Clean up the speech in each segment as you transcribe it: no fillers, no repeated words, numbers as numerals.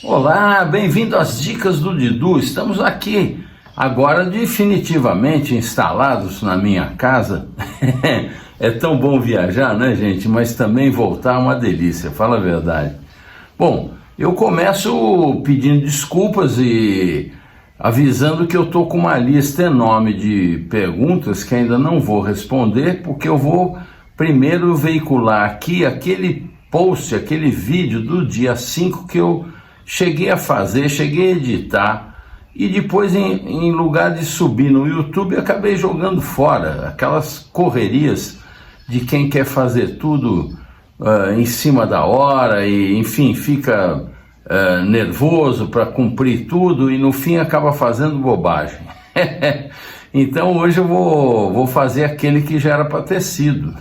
Olá, bem-vindo às Dicas do Didu. Estamos aqui agora definitivamente instalados na minha casa. É tão bom viajar, né, gente? Mas também voltar é uma delícia, fala a verdade. Bom, eu começo pedindo desculpas e avisando que eu estou com uma lista enorme de perguntas que ainda não vou responder, porque eu vou primeiro veicular aqui aquele post, aquele vídeo do dia 5 que eu cheguei a fazer, cheguei a editar, e depois em lugar de subir no YouTube, acabei jogando fora aquelas correrias de quem quer fazer tudo em cima da hora e, enfim, fica nervoso para cumprir tudo e no fim acaba fazendo bobagem. Então hoje eu vou fazer aquele que já era para ter sido.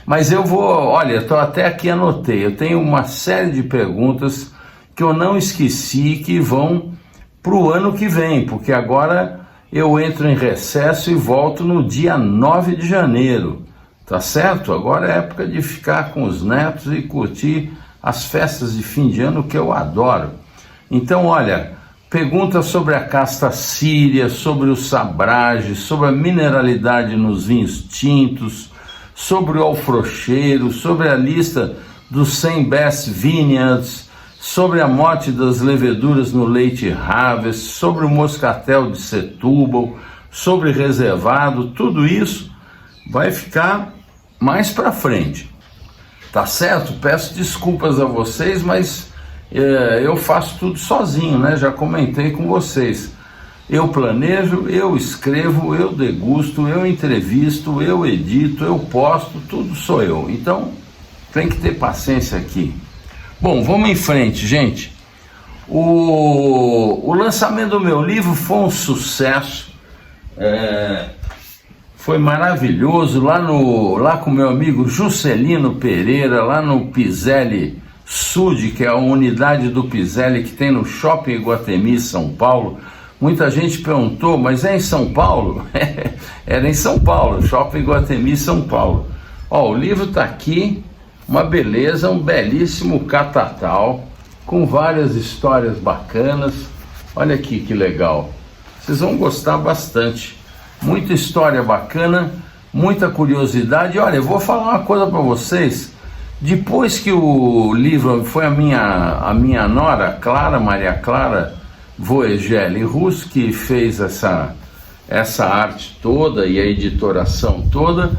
Mas eu vou, olha, estou até aqui, anotei, eu tenho uma série de perguntas que eu não esqueci, que vão para o ano que vem, porque agora eu entro em recesso e volto no dia 9 de janeiro, tá certo? Agora é época de ficar com os netos e curtir as festas de fim de ano, que eu adoro. Então, olha, perguntas sobre a casta síria, sobre o sabrage, sobre a mineralidade nos vinhos tintos, sobre o alfrocheiro, sobre a lista dos 100 best vineyards, sobre a morte das leveduras no leite harvest, sobre o moscatel de Setúbal, sobre reservado, tudo isso vai ficar mais para frente, tá certo? Peço desculpas a vocês, mas eu faço tudo sozinho, né? Já comentei com vocês. Eu planejo, eu escrevo, eu degusto, eu entrevisto, eu edito, eu posto, tudo sou eu. Então tem que ter paciência aqui. Bom, vamos em frente, gente. O lançamento do meu livro foi um sucesso, foi maravilhoso, lá com meu amigo Juscelino Pereira, lá no Piselli Sud, que é a unidade do Piselli que tem no Shopping Iguatemi, São Paulo. Muita gente perguntou, mas é em São Paulo? Era em São Paulo, Shopping Iguatemi, São Paulo. Ó, o livro está aqui. Uma beleza, um belíssimo catatal, com várias histórias bacanas. Olha aqui que legal, vocês vão gostar bastante. Muita história bacana, muita curiosidade. Olha, eu vou falar uma coisa para vocês. Depois que o livro foi a minha nora, Clara, Maria Clara Voegeli Rus, que fez essa arte toda e a editoração toda.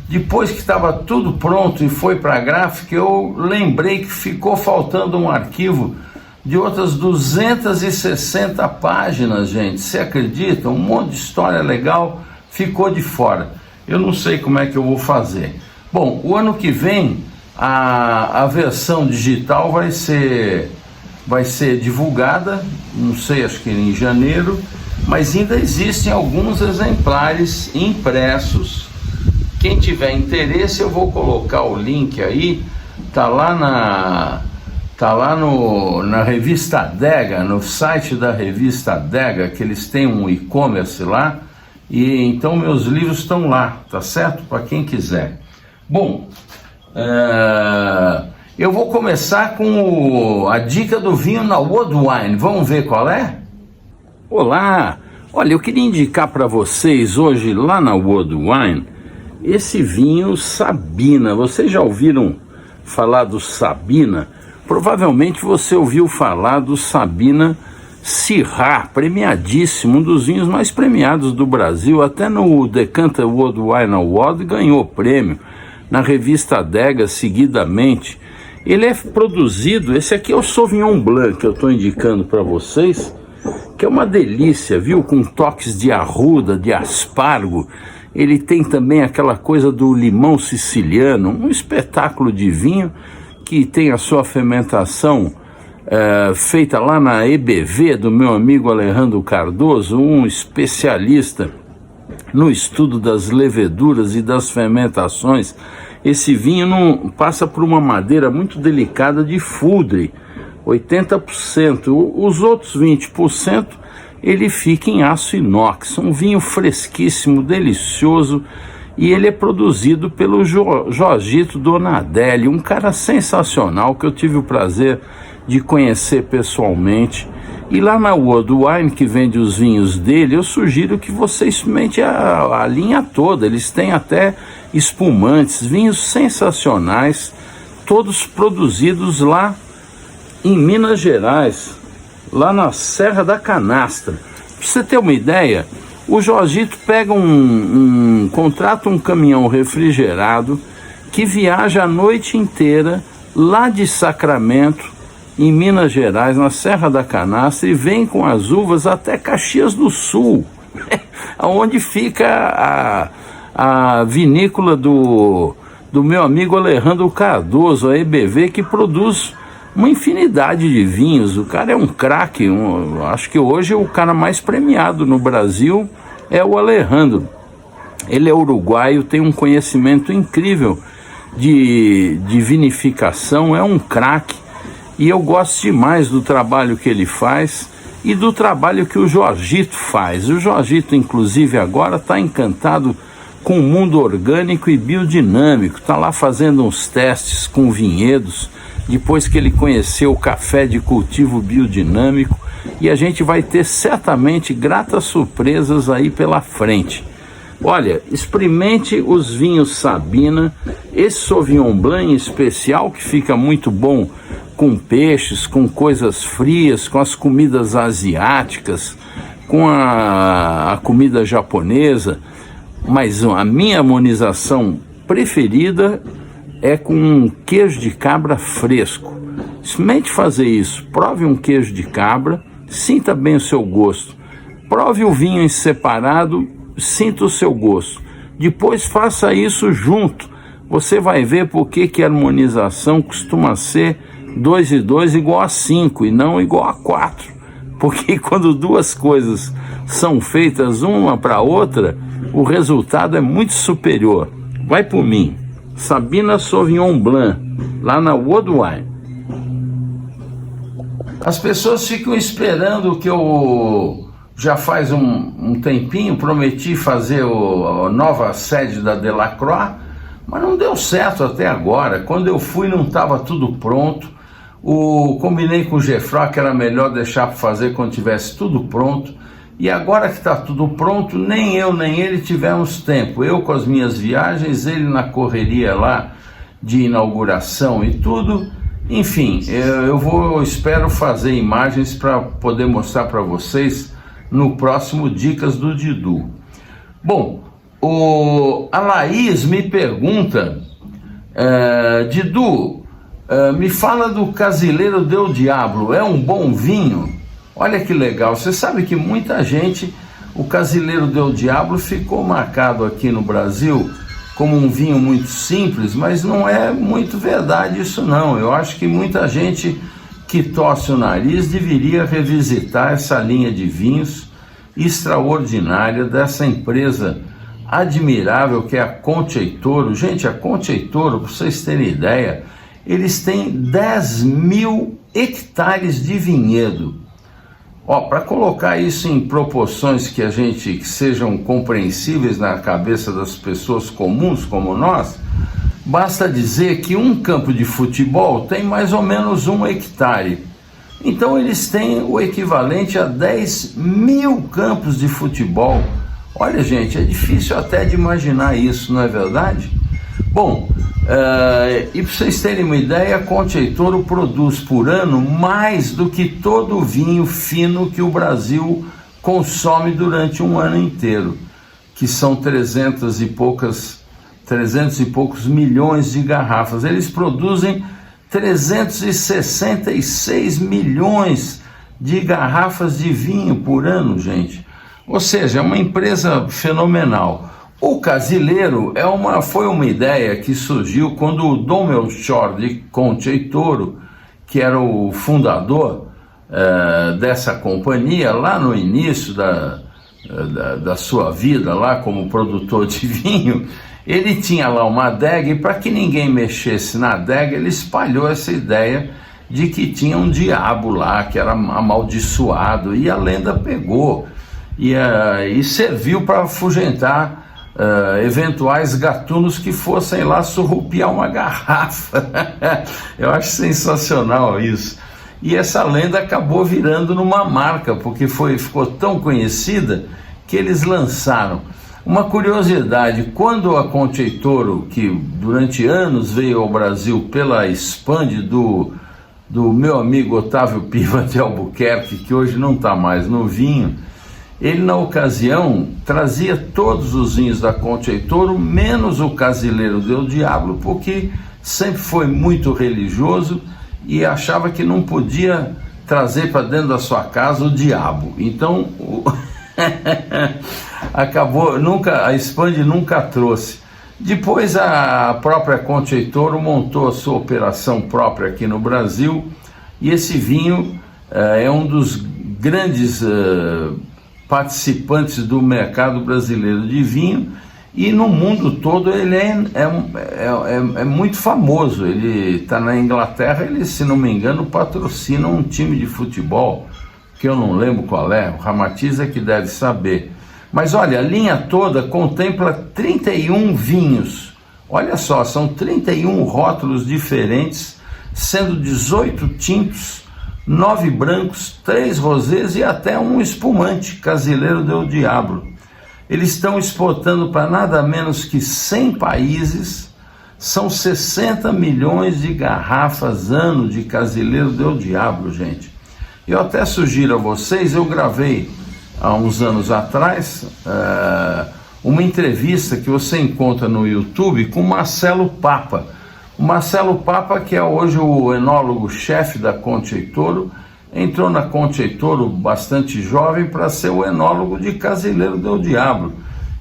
Depois que estava tudo pronto e foi para a gráfica, eu lembrei que ficou faltando um arquivo de outras 260 páginas, gente. Você acredita? Um monte de história legal ficou de fora. Eu não sei como é que eu vou fazer. Bom, o ano que vem a versão digital vai ser divulgada, não sei, acho que em janeiro, mas ainda existem alguns exemplares impressos. Quem tiver interesse, eu vou colocar o link aí, tá lá na revista Adega, no site da revista Adega, que eles têm um e-commerce lá, e então meus livros estão lá, tá certo? Para quem quiser. Bom, eu vou começar com a dica do vinho na World Wine, vamos ver qual é? Olá, olha, eu queria indicar para vocês hoje lá na World Wine, esse vinho Sabina. Vocês já ouviram falar do Sabina? Provavelmente você ouviu falar do Sabina Syrah, premiadíssimo, um dos vinhos mais premiados do Brasil. Até no Decanter World Wine Award ganhou prêmio, na revista Adega seguidamente. Ele é produzido, esse aqui é o Sauvignon Blanc que eu estou indicando para vocês, que é uma delícia, viu? Com toques de arruda, de aspargo. Ele tem também aquela coisa do limão siciliano, um espetáculo de vinho que tem a sua fermentação feita lá na EBV do meu amigo Alejandro Cardoso, um especialista no estudo das leveduras e das fermentações. Esse vinho não passa por uma madeira muito delicada de fudre, 80%. Os outros 20% ele fica em aço inox. Um vinho fresquíssimo, delicioso e ele é produzido pelo Jorgito Donadelli, um cara sensacional que eu tive o prazer de conhecer pessoalmente. E lá na World Wine, que vende os vinhos dele, eu sugiro que você experimente a linha toda. Eles têm até espumantes, vinhos sensacionais, todos produzidos lá em Minas Gerais, lá na Serra da Canastra. Para você ter uma ideia, o Jorgito pega contrata um caminhão refrigerado que viaja a noite inteira lá de Sacramento, em Minas Gerais, na Serra da Canastra, e vem com as uvas até Caxias do Sul, onde fica a vinícola do meu amigo Alejandro Cardoso, a EBV, que produz uma infinidade de vinhos. O cara é um craque, acho que hoje o cara mais premiado no Brasil é o Alejandro. Ele é uruguaio, tem um conhecimento incrível de vinificação, é um craque. E eu gosto demais do trabalho que ele faz e do trabalho que o Jorgito faz. O Jorgito, inclusive, agora está encantado com o mundo orgânico e biodinâmico. Está lá fazendo uns testes com vinhedos, depois que ele conheceu o café de cultivo biodinâmico. E a gente vai ter certamente gratas surpresas aí pela frente. Olha, experimente os vinhos Sabina, esse Sauvignon Blanc em especial, que fica muito bom com peixes, com coisas frias, com as comidas asiáticas, com a comida japonesa. Mas a minha harmonização preferida é com um queijo de cabra fresco. Experimente fazer isso, prove um queijo de cabra, sinta bem o seu gosto. Prove o vinho em separado, sinta o seu gosto. Depois faça isso junto. Você vai ver por que a harmonização costuma ser 2 e 2 igual a 5 e não igual a 4. Porque quando duas coisas são feitas uma para a outra, o resultado é muito superior. Vai por mim. Sabina Sauvignon Blanc, lá na World Wine. As pessoas ficam esperando que eu já faz um tempinho prometi fazer a nova sede da Delacroix, mas não deu certo até agora. Quando eu fui não estava tudo pronto. Combinei com o Gefró que era melhor deixar para fazer quando tivesse tudo pronto. E agora que está tudo pronto, nem eu nem ele tivemos tempo. Eu com as minhas viagens, ele na correria lá de inauguração e tudo. Enfim, espero fazer imagens para poder mostrar para vocês no próximo Dicas do Didu. Bom, a Laís me pergunta, Didu, me fala do Casileiro del Diablo, é um bom vinho? Olha que legal, você sabe que muita gente, o Casileiro del Diablo ficou marcado aqui no Brasil como um vinho muito simples, mas não é muito verdade isso não. Eu acho que muita gente que torce o nariz deveria revisitar essa linha de vinhos extraordinária dessa empresa admirável que é a Conte e Toro. Gente, a Conte e Toro, para vocês terem ideia, eles têm 10.000 hectares de vinhedo. Para colocar isso em proporções que sejam compreensíveis na cabeça das pessoas comuns como nós, basta dizer que um campo de futebol tem mais ou menos 1 hectare. Então eles têm o equivalente a 10.000 campos de futebol. Olha, gente, é difícil até de imaginar isso, não é verdade? Bom, e para vocês terem uma ideia, a Conte e Toro produz por ano mais do que todo o vinho fino que o Brasil consome durante um ano inteiro, que são 300 e poucos milhões de garrafas. Eles produzem 366 milhões de garrafas de vinho por ano, gente. Ou seja, é uma empresa fenomenal. O Casileiro foi uma ideia que surgiu quando o Dom Melchior de Conte e Toro, que era o fundador dessa companhia, lá no início da sua vida, lá como produtor de vinho, ele tinha lá uma adega e para que ninguém mexesse na adega, ele espalhou essa ideia de que tinha um diabo lá, que era amaldiçoado, e a lenda pegou e serviu para afugentar eventuais gatunos que fossem lá surrupiar uma garrafa. Eu acho sensacional isso. E essa lenda acabou virando numa marca, porque ficou tão conhecida que eles lançaram. Uma curiosidade, quando a Conceitoro, que durante anos veio ao Brasil pela Expand do meu amigo Otávio Piva de Albuquerque, que hoje não está mais no vinho, ele na ocasião trazia todos os vinhos da Conceitoro, menos o Casileiro del Diablo, porque sempre foi muito religioso e achava que não podia trazer para dentro da sua casa o diabo. Então acabou, a Expand nunca trouxe. Depois a própria Conceitoro montou a sua operação própria aqui no Brasil, e esse vinho é um dos grandes participantes do mercado brasileiro de vinho, e no mundo todo ele é muito famoso. Ele está na Inglaterra, ele, se não me engano, patrocina um time de futebol, que eu não lembro qual é, o Ramatiz é que deve saber. Mas olha, a linha toda contempla 31 vinhos. Olha só, são 31 rótulos diferentes, sendo 18 tintos, 9 brancos, 3 rosés e até um espumante, Casileiro del Diablo. Eles estão exportando para nada menos que 100 países, são 60 milhões de garrafas ano de Casileiro del Diablo, gente. Eu até sugiro a vocês, eu gravei há uns anos atrás uma entrevista que você encontra no YouTube com Marcelo Papa. O Marcelo Papa, que é hoje o enólogo-chefe da Conceitoro, entrou na Conceitoro bastante jovem para ser o enólogo de Casileiro del Diablo,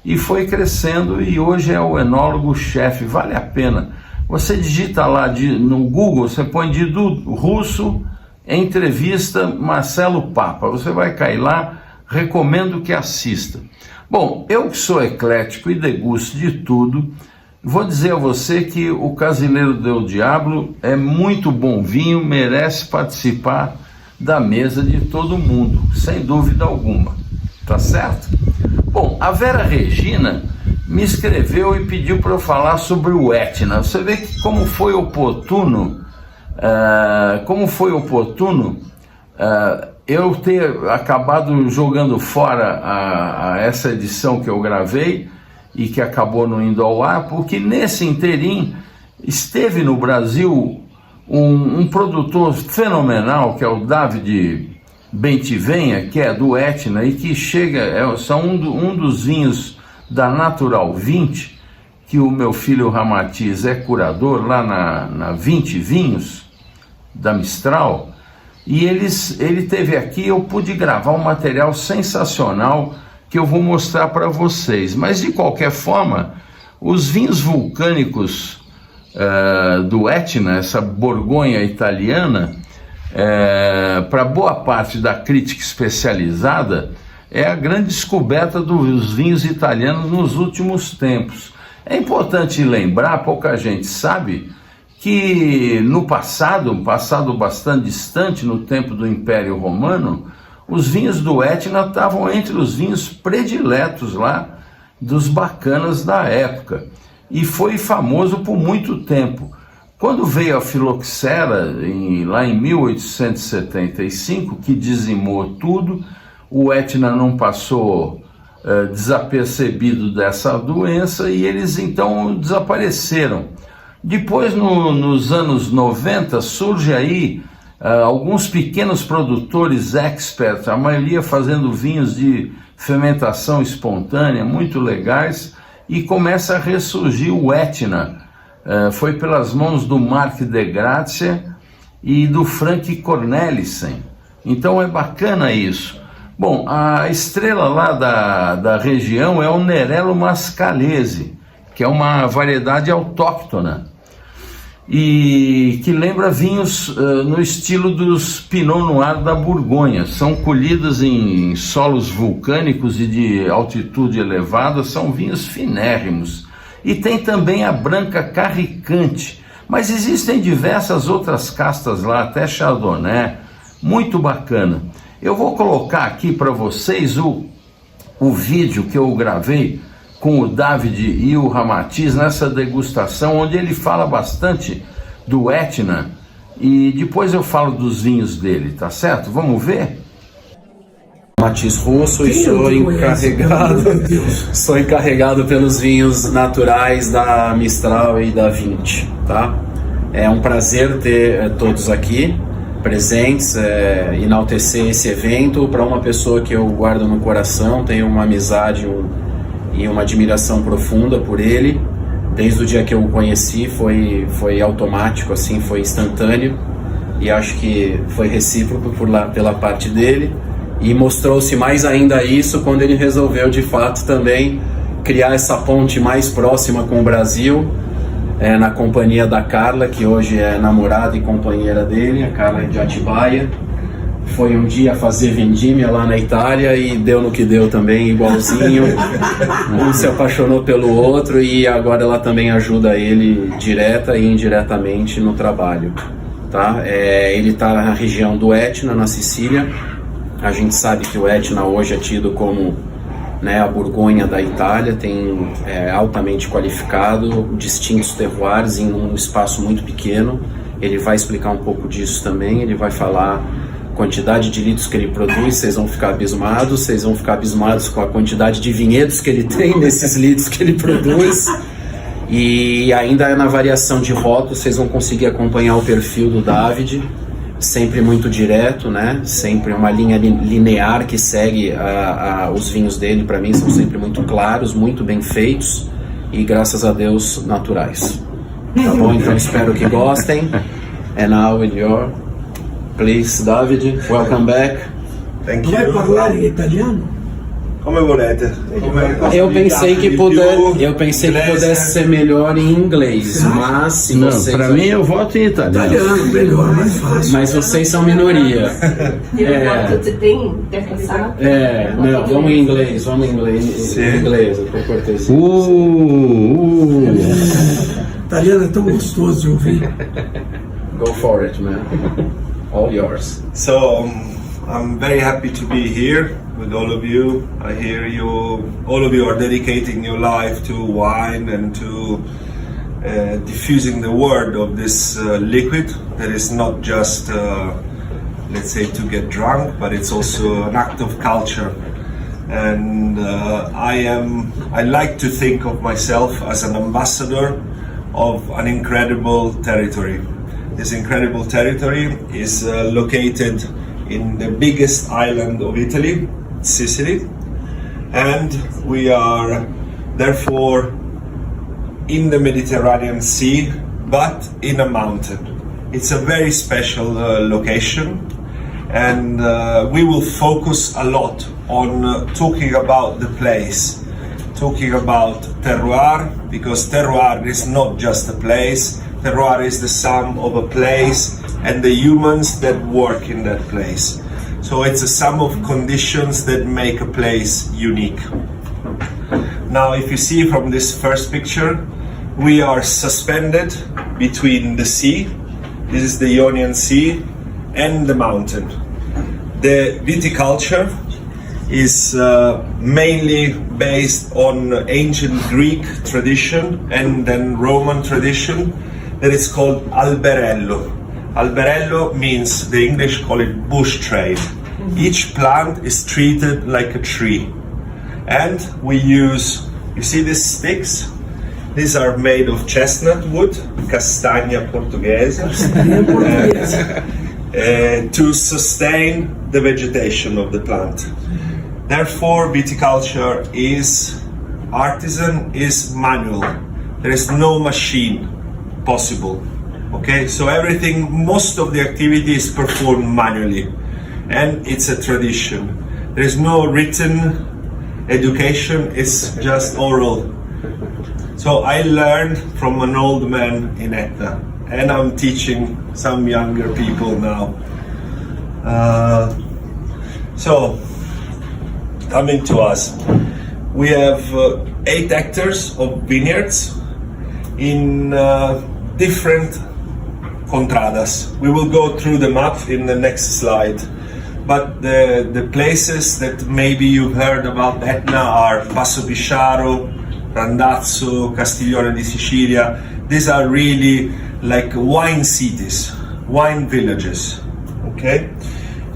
e foi crescendo e hoje é o enólogo-chefe. Vale a pena. Você digita lá no Google, você põe de russo, entrevista Marcelo Papa, você vai cair lá, recomendo que assista. Bom, eu que sou eclético e degusto de tudo, vou dizer a você que o Casileiro del Diablo é muito bom vinho, merece participar da mesa de todo mundo, sem dúvida alguma, tá certo? Bom, a Vera Regina me escreveu e pediu para eu falar sobre o Etna. Você vê que como foi oportuno eu ter acabado jogando fora essa edição que eu gravei e que acabou não indo ao ar, porque nesse interim esteve no Brasil um produtor fenomenal, que é o David Bentivenha, que é do Etna e que são um dos vinhos da Natural 20, que o meu filho Ramatiz é curador lá na 20 Vinhos da Mistral, e ele teve aqui, eu pude gravar um material sensacional que eu vou mostrar para vocês. Mas de qualquer forma, os vinhos vulcânicos do Etna, essa Borgonha italiana, para boa parte da crítica especializada, é a grande descoberta dos vinhos italianos nos últimos tempos. É importante lembrar, pouca gente sabe, que no passado, um passado bastante distante, no tempo do Império Romano, os vinhos do Etna estavam entre os vinhos prediletos lá dos bacanas da época, e foi famoso por muito tempo. Quando veio a filoxera, lá em 1875, que dizimou tudo, o Etna não passou desapercebido dessa doença e eles então desapareceram. Depois, nos anos 90, surge aí alguns pequenos produtores experts, a maioria fazendo vinhos de fermentação espontânea, muito legais, e começa a ressurgir o Etna. Foi pelas mãos do Marc de Grazia e do Frank Cornelissen. Então é bacana isso. Bom, a estrela lá da região é o Nerello Mascalese, que é uma variedade autóctona e que lembra vinhos no estilo dos Pinot Noir da Borgonha. São colhidos em solos vulcânicos e de altitude elevada, são vinhos finérrimos. E tem também a branca carricante, mas existem diversas outras castas lá, até Chardonnay, muito bacana. Eu vou colocar aqui para vocês o vídeo que eu gravei com o David e o Ramatiz nessa degustação, onde ele fala bastante do Etna e depois eu falo dos vinhos dele, tá certo? Vamos ver? Matiz Russo e sou encarregado pelos vinhos naturais da Mistral e da Vinte, tá? É um prazer ter todos aqui presentes, enaltecer esse evento para uma pessoa que eu guardo no coração, tenho uma amizade e uma admiração profunda por ele. Desde o dia que eu o conheci foi automático, assim, foi instantâneo, e acho que foi recíproco pela parte dele. E mostrou-se mais ainda isso quando ele resolveu de fato também criar essa ponte mais próxima com o Brasil, na companhia da Carla, que hoje é namorada e companheira dele, a Carla de Atibaia. Foi um dia fazer vendimia lá na Itália e deu no que deu também, igualzinho. Um se apaixonou pelo outro e agora ela também ajuda ele direta e indiretamente no trabalho, tá? Ele está na região do Etna, na Sicília. A gente sabe que o Etna hoje é tido como, né, a Borgonha da Itália, altamente qualificado, distintos terroirs em um espaço muito pequeno. Ele vai explicar um pouco disso também, ele vai falar a quantidade de litros que ele produz, vocês vão ficar abismados com a quantidade de vinhedos que ele tem nesses litros que ele produz. E ainda na variação de rótulos, vocês vão conseguir acompanhar o perfil do David, sempre muito direto, né? Sempre uma linha linear que segue os vinhos dele. Para mim são sempre muito claros, muito bem feitos e, graças a Deus, naturais. Tá bom? Então espero que gostem. And now with your, please, David, welcome back. Thank you. Vai parlare in italiano? Come volete. Eu pensei que pudesse ser melhor em inglês, mas se Não, vocês... para mim eu voto em italiano. Italiano, melhor, mais fácil. Mas vocês são minoria. Não, vamos em inglês, por cortesia. Italiano é tão gostoso de ouvir. Go for it, man. All yours. So I'm very happy to be here with all of you. I hear all of you are dedicating your life to wine and to diffusing the word of this liquid that is not just, let's say, to get drunk, but it's also an act of culture. And I like to think of myself as an ambassador of an incredible territory. This incredible territory is located in the biggest island of Italy, Sicily, and we are therefore in the Mediterranean Sea, but in a mountain. It's a very special location, and we will focus a lot on talking about the place, talking about terroir, because terroir is not just a place. Terroir is the sum of a place and the humans that work in that place. So it's a sum of conditions that make a place unique. Now, if you see from this first picture, we are suspended between the sea, this is the Ionian Sea, and the mountain. The viticulture is mainly based on ancient Greek tradition and then Roman tradition that is called alberello. Alberello means, the English call it bush trade. Each plant is treated like a tree. And we use, you see these sticks? These are made of chestnut wood, castagna portuguesa, to sustain the vegetation of the plant. Therefore, viticulture is artisan, is manual. There is no machine possible. Okay, so most of the activity is performed manually, and it's a tradition. There is no written education, it's just oral. So I learned from an old man in Etna, and I'm teaching some younger people now. So, coming to us, we have 8 hectares of vineyards in different contradas. We will go through the map in the next slide. But the places that maybe you've heard about Etna are Passo Bisciaro, Randazzo, Castiglione di Sicilia. These are really like wine cities, wine villages. Okay,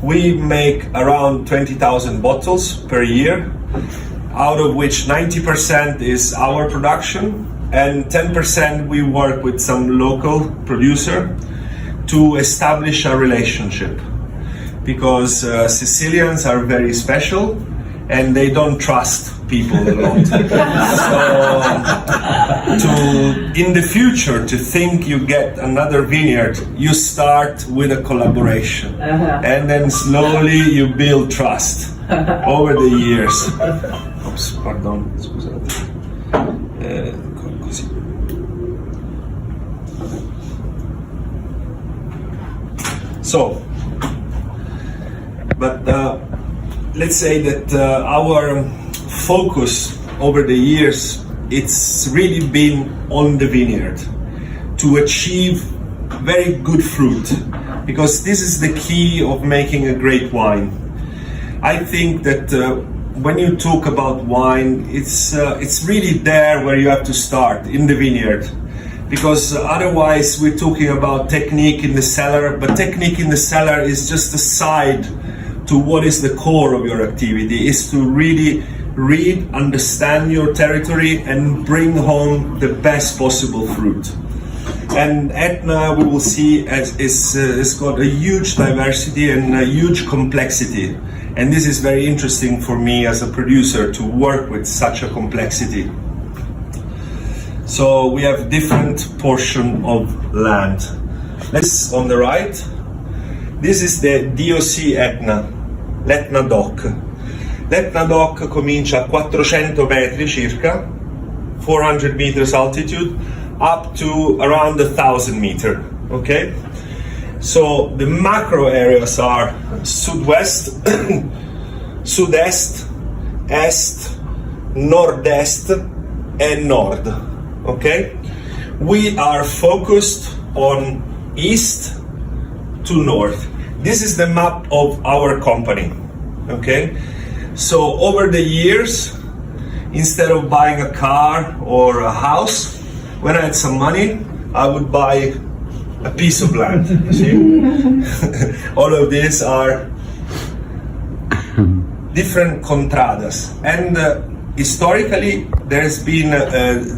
we make around 20,000 bottles per year, out of which 90% is our production and 10% we work with some local producer to establish a relationship, because Sicilians are very special and they don't trust people a lot. So in the future, to think you get another vineyard, you start with a collaboration, and then slowly you build trust over the years. Oops, pardon, scusate. Così. So, but let's say that our focus over the years, it's really been on the vineyard to achieve very good fruit, because this is the key of making a great wine. I think that when you talk about wine, it's really there where you have to start, in the vineyard. Because otherwise we're talking about technique in the cellar, but technique in the cellar is just a side to what is the core of your activity, is to really read, understand your territory and bring home the best possible fruit. And Etna, we will see, is got a huge diversity and a huge complexity. And this is very interesting for me as a producer to work with such a complexity. So we have different portion of land. Let's on the right. This is the DOC Etna, l'Etna Dock. L'Etna Dock comincia a 400 metri circa, 400 meters altitude, up to around 1,000 meters. Okay? So the macro areas are Sud-West, Sud-Est, Est, Nord-Est, and Nord. Okay? We are focused on East to North. This is the map of our company. Okay? So over the years, instead of buying a car or a house, when I had some money, I would buy a piece of land. You see? All of these are different contradas, and historically there's been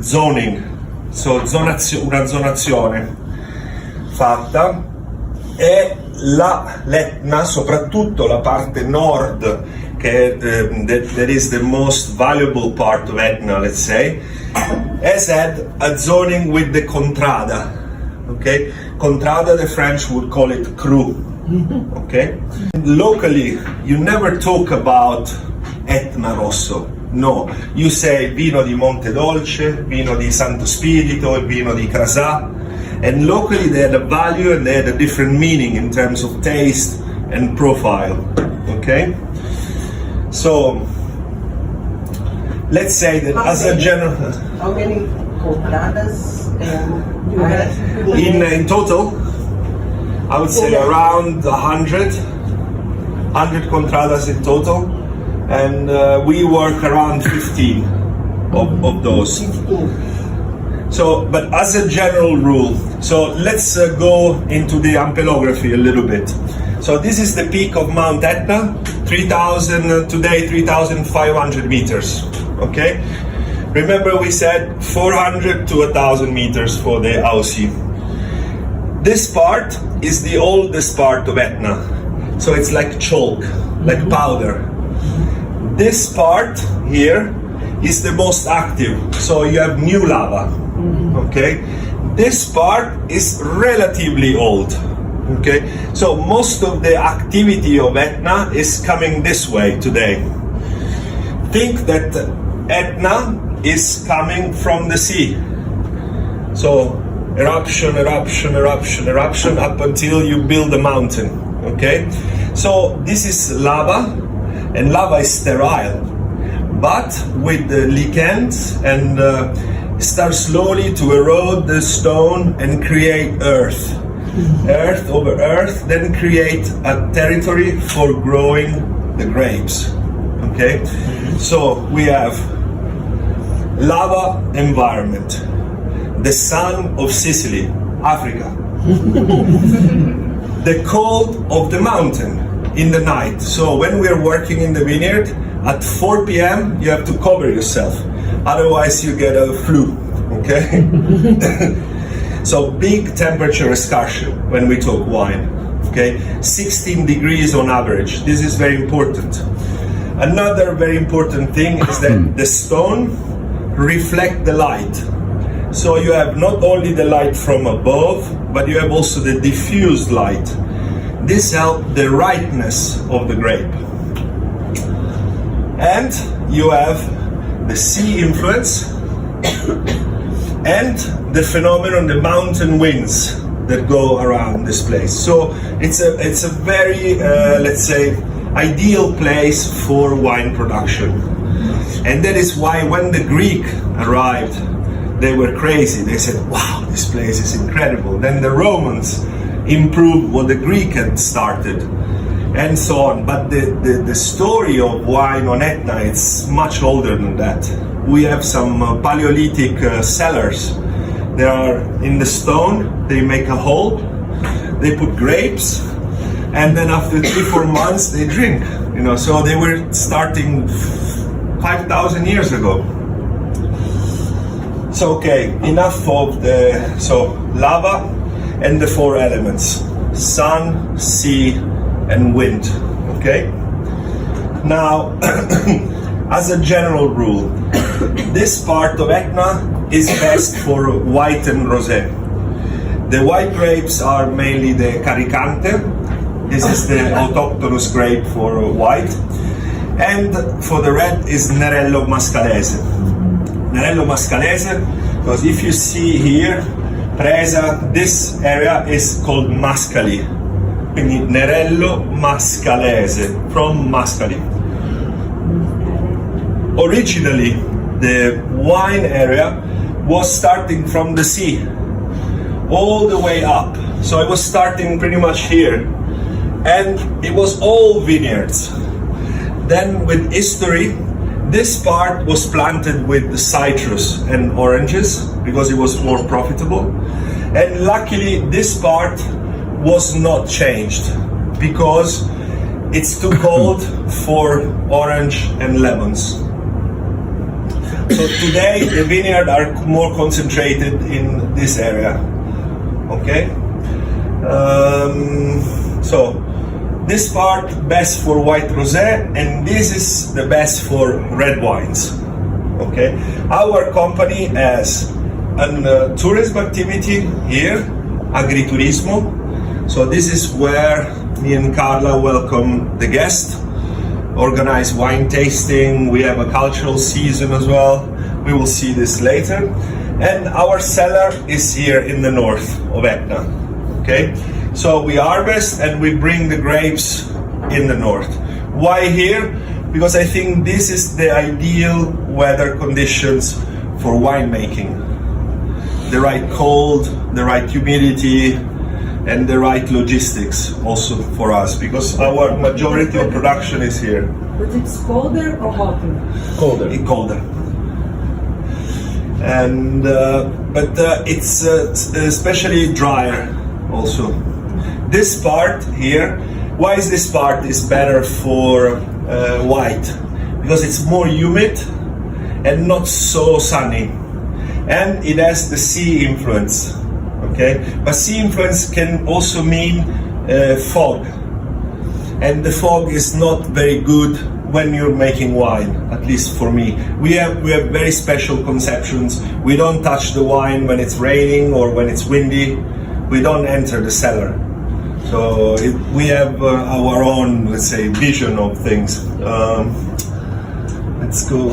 zoning, so una zonazione fatta, e l'Etna, soprattutto la parte nord, che that is the most valuable part of Etna, let's say, has had a zoning with the contrada. Okay, contrada, the French would call it cru. Okay, locally you never talk about Etna Rosso. No, you say vino di Montedolce, vino di Santo Spirito, il vino di Crasà, and locally they had a value and they had a different meaning in terms of taste and profile. Okay, so let's say that as a general. How many contradas you have? In total, I would say around 100 contradas in total, and we work around 15 of those. 15. So, but as a general rule, so let's go into the ampelography a little bit. So this is the peak of Mount Etna, 3,500 meters. Okay. Remember we said 400 to 1,000 meters for the AOC. This part is the oldest part of Etna. So it's like chalk, like powder. This part here is the most active. So you have new lava. Okay. This part is relatively old. Okay. So most of the activity of Etna is coming this way today. Think that Etna is coming from the sea. So eruption, eruption, eruption, eruption up until you build a mountain. Okay? So this is lava, and lava is sterile. But with the lichens and start slowly to erode the stone and create earth. Earth over earth, then create a territory for growing the grapes. Okay? So we have lava environment, the sun of Sicily, Africa, the cold of the mountain in the night. So when we're working in the vineyard, at 4 p.m. you have to cover yourself, otherwise you get a flu, okay? So big temperature escarsion when we talk wine, okay? 16 degrees on average. This is very important. Another very important thing is that the stone reflect the light. So you have not only the light from above, but you have also the diffused light. This helps the ripeness of the grape. And you have the sea influence and the phenomenon, the mountain winds that go around this place. So it's a very, let's say, ideal place for wine production. And that is why when the Greek arrived, they were crazy. They said, wow, this place is incredible. Then the Romans improved what the Greek had started, and so on. But the story of wine on Etna is much older than that. We have some Paleolithic cellars. They are in the stone, they make a hole, they put grapes, and then after 3-4 months they drink. You know, so they were starting 5,000 years ago. So okay, enough of lava and the 4 elements: sun, sea, and wind. Okay. Now, as a general rule, this part of Etna is best for white and rosé. The white grapes are mainly the Caricante. This is the autochthonous grape for white, and for the red is Nerello Mascalese. Nerello Mascalese, because if you see here, Presa, this area is called Mascali. Quindi Nerello Mascalese, from Mascali. Originally, the wine area was starting from the sea, all the way up. So it was starting pretty much here, and it was all vineyards. Then with history, this part was planted with citrus and oranges because it was more profitable. And luckily this part was not changed because it's too cold for orange and lemons. So today the vineyards are more concentrated in this area. Okay? So this part best for white rosé, and this is the best for red wines. Okay, our company has a tourism activity here, agriturismo. So this is where me and Carla welcome the guest, organize wine tasting. We have a cultural season as well. We will see this later. And our cellar is here in the north of Etna. Okay. So we harvest and we bring the grapes in the north. Why here? Because I think this is the ideal weather conditions for winemaking. The right cold, the right humidity, and the right logistics also for us, because our majority of production is here. But it's colder or hotter? Colder. It's colder. And but it's especially drier also. This part here, why is this part is better for white? Because it's more humid and not so sunny, and it has the sea influence. Okay, but sea influence can also mean fog, and the fog is not very good when you're making wine. At least for me, we have very special conceptions. We don't touch the wine when it's raining or when it's windy. We don't enter the cellar. So we have our own, let's say, vision of things. Let's go.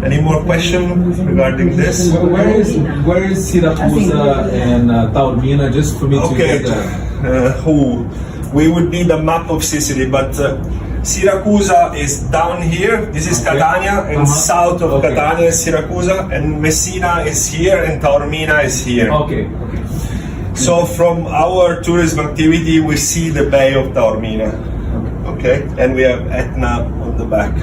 Any more questions regarding this? Where is Siracusa and Taormina, just for me to Okay. get that? We would need a map of Sicily, but Siracusa is down here. This is Okay. Catania, and south of Okay. Catania is Siracusa, and Messina is here, and Taormina is here. Okay. So from our tourism activity, we see the Bay of Taormina, okay, and we have Etna on the back.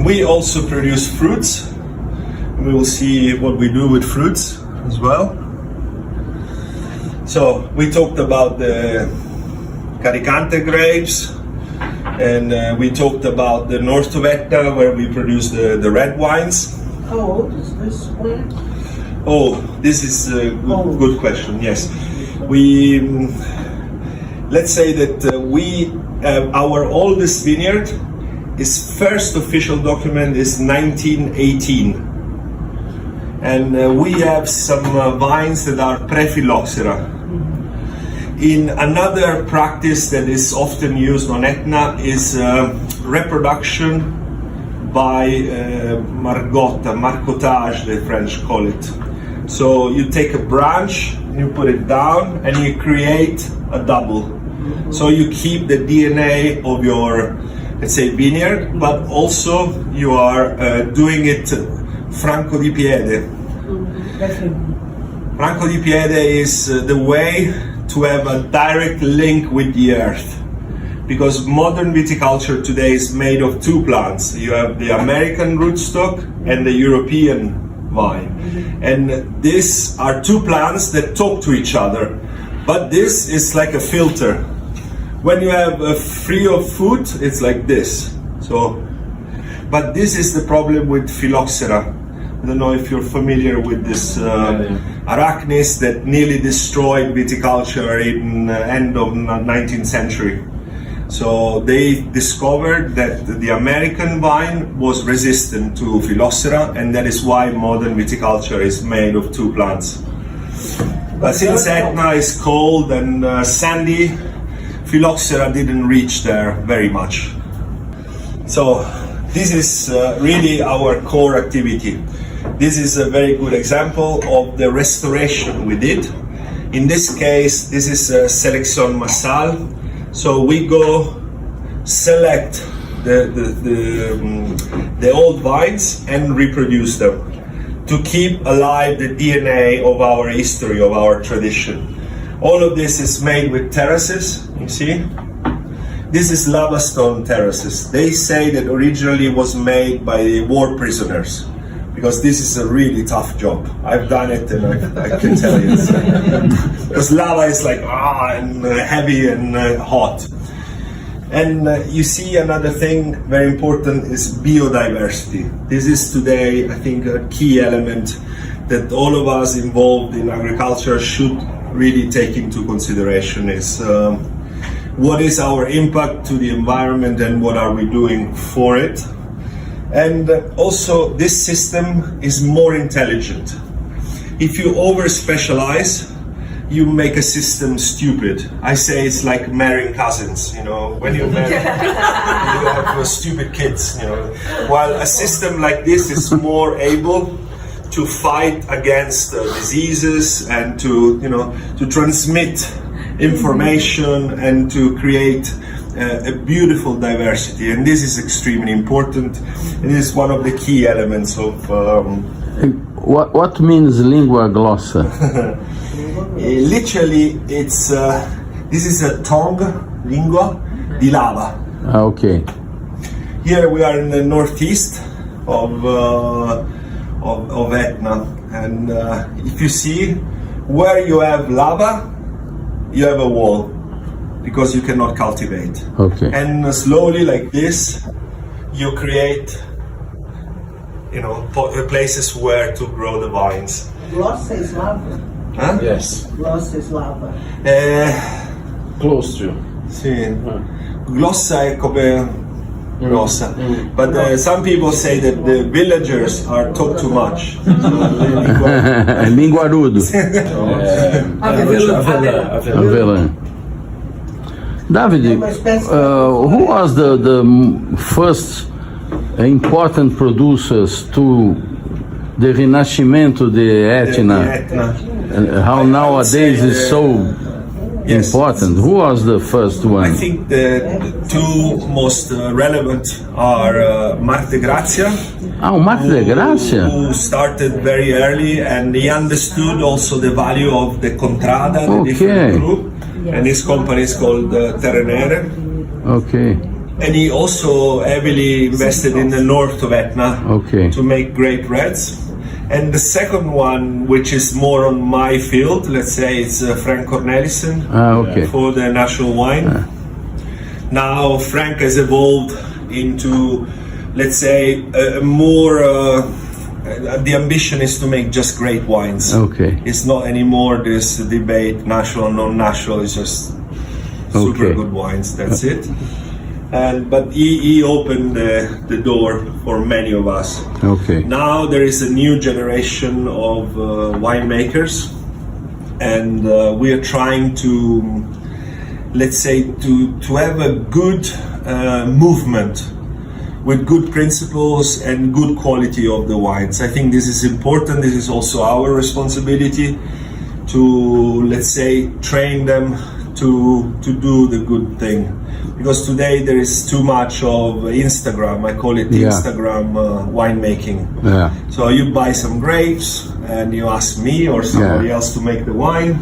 We also produce fruits. We will see what we do with fruits as well. So we talked about the Caricante grapes, and we talked about the north of Etna, where we produce the red wines. How old is this plant? Oh, this is a good question. Yes, we let's say that our oldest vineyard, its first official document is 1918, and we have some vines that are pre-phylloxera. In another practice that is often used on Etna is reproduction by marcotage, the French call it. So you take a branch, you put it down, and you create a double. So you keep the DNA of your, let's say, vineyard, but also you are doing it franco di piede. Franco di piede is the way to have a direct link with the earth, because modern viticulture today is made of two plants. You have the American rootstock and the European vine, and these are two plants that talk to each other, but this is like a filter. When you have a free of food, it's like this. So, but this is the problem with phylloxera. I don't know if you're familiar with this arachnis that nearly destroyed viticulture in end of 19th century. So they discovered that the American vine was resistant to phylloxera, and that is why modern viticulture is made of two plants. But since Etna is cold and sandy, phylloxera didn't reach there very much. So this is really our core activity. This is a very good example of the restoration we did. In this case, this is a selection massal. So we go select the old vines and reproduce them to keep alive the DNA of our history, of our tradition. All of this is made with terraces, you see? This is lava stone terraces. They say that originally it was made by war prisoners, because this is a really tough job. I've done it, and I can tell you. Because lava is like and heavy and hot. And you see, another thing very important is biodiversity. This is today, I think, a key element that all of us involved in agriculture should really take into consideration. Is what is our impact to the environment, and what are we doing for it? And also, this system is more intelligent. If you over-specialize, you make a system stupid. I say it's like marrying cousins, you know, when you marry, you have stupid kids, you know. While a system like this is more able to fight against diseases and to, you know, to transmit information and to create a beautiful diversity, and this is extremely important, and this is one of the key elements of What means lingua glossa? literally it's this is a tongue, lingua di lava. Okay. Here we are in the northeast of Etna, and if you see where you have lava, you have a wall, because you cannot cultivate. Okay. And slowly, like this, you create, you know, places where to grow the vines. Glossa is lava. Huh? Yes, Glossa is lava. close to. Sì. Glossa è come grossa. But some people say that the villagers are talk too much. Linguarudo. Avelã. David, who was the first important producers to the Rinascimento de Etna? How nowadays is so important. Who was the first one? I think the two most relevant are Marte Grazia. Oh, Marte de Gracia. Who started very early, and he understood also the value of the contrada, the different group, and his company is called Terrenere. Okay. And he also heavily invested in the north of Etna Okay. to make great reds. And the second one, which is more on my field, let's say it's Frank Cornelissen Okay. for the national wine. Now Frank has evolved into, let's say, a more. The ambition is to make just great wines. Okay. It's not anymore this debate, national, non-national. It's just super Okay. good wines. That's it. But he opened the door for many of us. Okay. Now there is a new generation of winemakers, and we are trying to, let's say, to have a good movement with good principles and good quality of the wines. I think this is important. This is also our responsibility to, let's say, train them to do the good thing. Because today there is too much of Instagram. I call it Yeah. Instagram winemaking. Yeah. So you buy some grapes and you ask me or somebody Yeah. else to make the wine.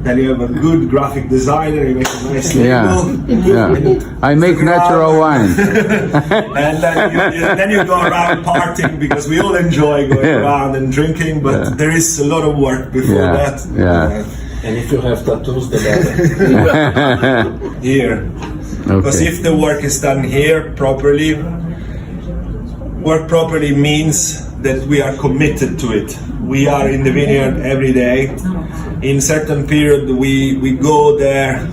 Then you have a good graphic designer, you make a nice Yeah. label. Yeah. I make natural wine. And then you go around partying because we all enjoy going Yeah. around and drinking, but there is a lot of work before Yeah. that. Yeah. And if you have tattoos, the better. Here. Because Okay. if the work is done here properly, work properly means that we are committed to it. We are in the vineyard every day. In certain period, we go there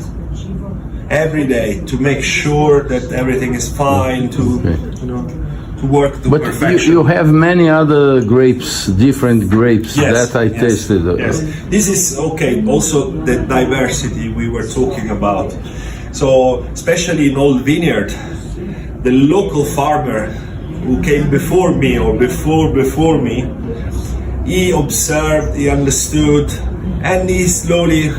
every day to make sure that everything is fine, to Okay. to work to But perfection. you have many other grapes, different grapes that I tasted. Yes, this is okay. Also, the diversity we were talking about. So, especially in Old Vineyard, the local farmer who came before me or before me, he observed, he understood, and he slowly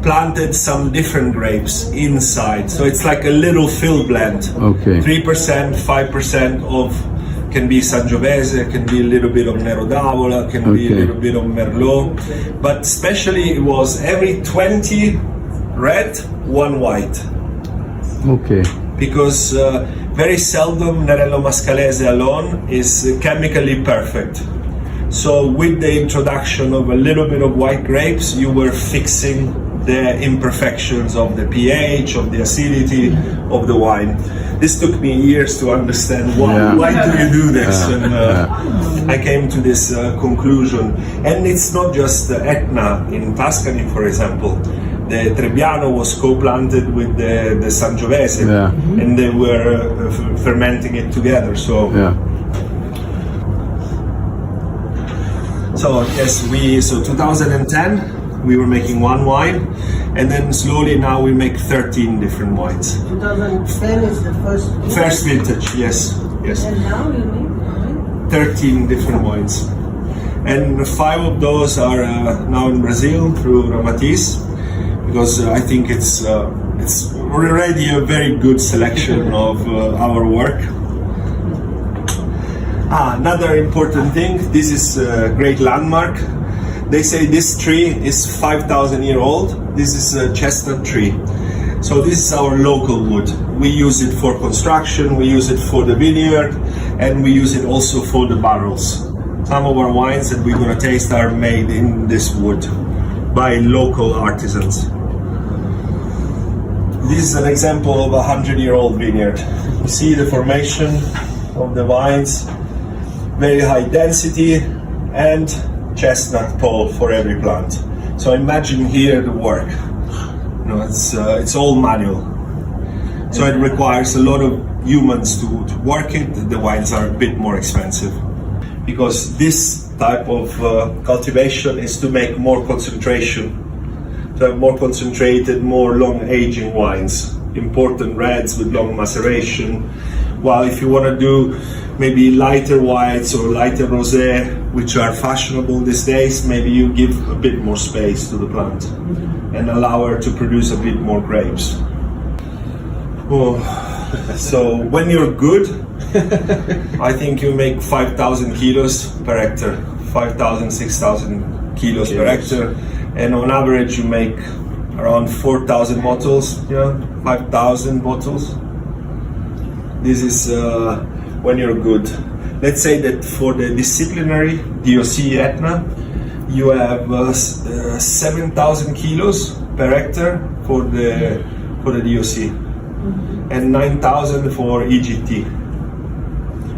planted some different grapes inside. So it's like a little fill blend. Okay. 3%, 5% of can be Sangiovese, can be a little bit of Nero d'Avola, can be a Okay. little bit of Merlot. But especially it was every 20 red, one white. Okay. Because very seldom Nerello Mascalese alone is chemically perfect. So with the introduction of a little bit of white grapes, you were fixing the imperfections of the pH, of the acidity of the wine. This took me years to understand why. Yeah. Why do you do this? And I came to this conclusion. And it's not just Etna. In Tuscany, for example, the Trebbiano was co-planted with the Sangiovese, Yeah. and they were fermenting it together. So. Yeah. So yes, so 2010 we were making one wine, and then slowly now we make 13 different wines. 2010 is the first. First vintage, yes. And now you make 13 different wines, and 5 of those are now in Brazil through Ramatiz, because I think it's already a very good selection of our work. Another important thing, this is a great landmark. They say this tree is 5,000 years old. This is a chestnut tree. So this is our local wood. We use it for construction, we use it for the vineyard, and we use it also for the barrels. Some of our wines that we're going to taste are made in this wood by local artisans. This is an example of a 100-year-old vineyard. You see the formation of the vines, very high density, and chestnut pole for every plant. So imagine here the work. You know, it's all manual. So it requires a lot of humans to work it. The wines are a bit more expensive because this type of cultivation is to make more concentration, to have more concentrated, more long aging wines, important reds with long maceration. While if you want to do maybe lighter whites or lighter rosé, which are fashionable these days, maybe you give a bit more space to the plant and allow her to produce a bit more grapes. Oh, so when you're good, I think you make 5,000 kilos per hectare, 5,000, 6,000 kilos per hectare, and on average you make around 4,000 bottles, 5,000 bottles. This is when you're good. Let's say that for the disciplinary DOC Etna, you have 7,000 kilos per hectare for the DOC, and 9,000 for EGT.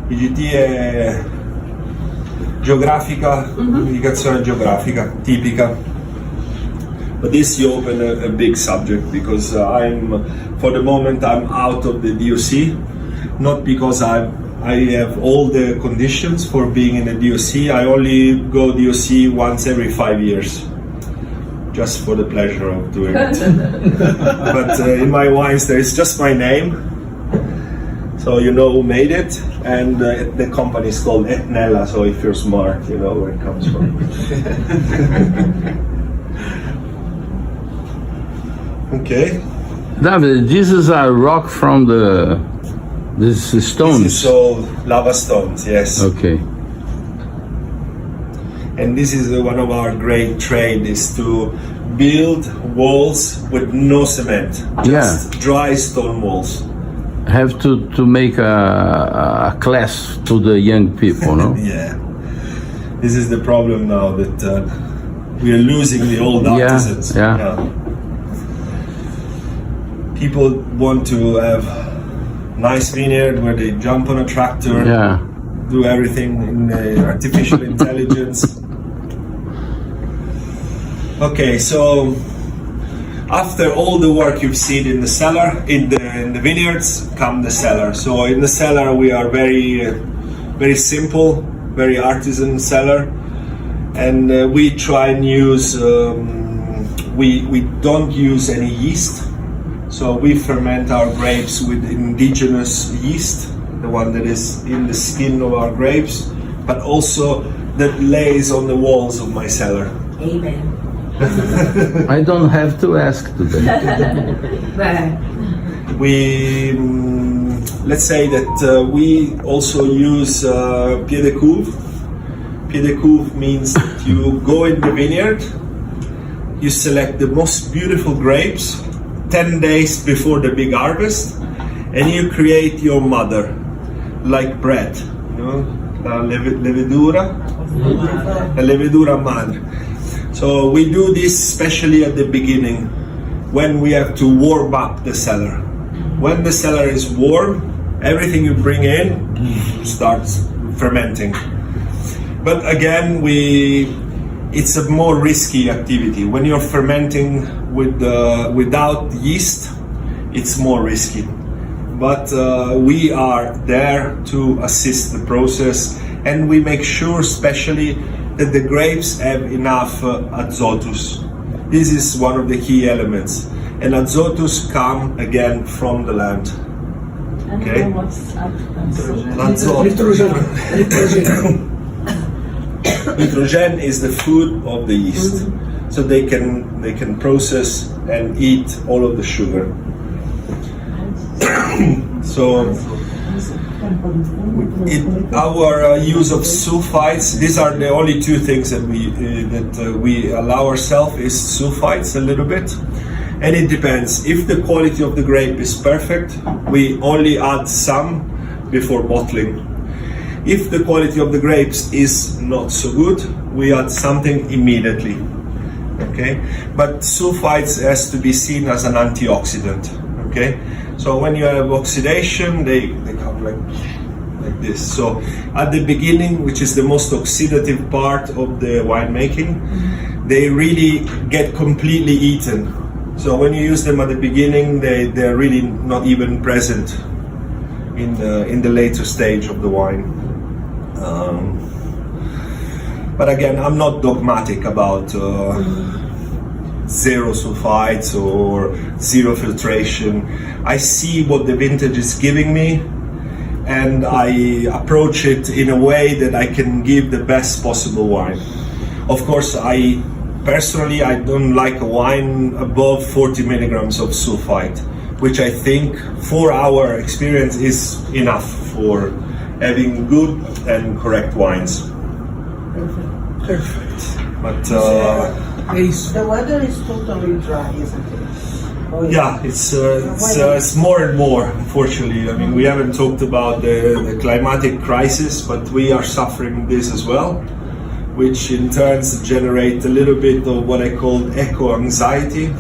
EGT è geografica, indicazione geografica tipica. But this you open a big subject, because for the moment I'm out of the DOC, not because I have all the conditions for being in the DOC. I only go DOC once every 5 years, just for the pleasure of doing it. But in my wines there is just my name, so you know who made it, and the company is called Etnella, so if you're smart, you know where it comes from. Okay. David, this is a rock from this is stones. This is all lava stones, yes. Okay. And this is one of our great trade, is to build walls with no cement, just dry stone walls. Have to make a class to the young people, no? Yeah. This is the problem now, that we are losing the old artisans. Yeah. People want to have nice vineyard where they jump on a tractor, do everything in artificial intelligence. Okay, so after all the work you've seen in the cellar, in the vineyards, come the cellar. So in the cellar we are very simple, very artisan cellar, and we try and use. We don't use any yeast. So we ferment our grapes with indigenous yeast, the one that is in the skin of our grapes, but also that lays on the walls of my cellar. Amen. I don't have to ask today. We, let's say that we also use pied de couve. Pied de couve means that you go in the vineyard, you select the most beautiful grapes 10 days before the big harvest, and you create your mother, like bread, you know, la levedura madre. So we do this especially at the beginning, when we have to warm up the cellar. When the cellar is warm, everything you bring in starts fermenting. But again, it's a more risky activity. When you're fermenting without yeast, it's more risky. But we are there to assist the process, and we make sure especially that the grapes have enough azotus. This is one of the key elements. And azotus come again from the land. Okay? Nitrogen is the food of the yeast, so they can process and eat all of the sugar. So our use of sulfites, these are the only two things that we allow ourselves, is sulfites a little bit, and it depends. If the quality of the grape is perfect, we only add some before bottling. If the quality of the grapes is not so good, we add something immediately. Okay, but sulfites has to be seen as an antioxidant. Okay, so when you have oxidation, they come like this. So at the beginning, which is the most oxidative part of the winemaking, they really get completely eaten. So when you use them at the beginning, they're really not even present in the later stage of the wine. But again, I'm not dogmatic about zero sulfites or zero filtration. I see what the vintage is giving me, and I approach it in a way that I can give the best possible wine. Of course, I don't like a wine above 40 milligrams of sulfite, which I think for our experience is enough for having good and correct wines. Perfect. But É isso. The weather is totally dry, isn't it? Yeah, it's more and more, unfortunately. I mean, we haven't talked about the climatic crisis, but we are suffering this as well, which in turns generate a little bit of what I call eco-anxiety,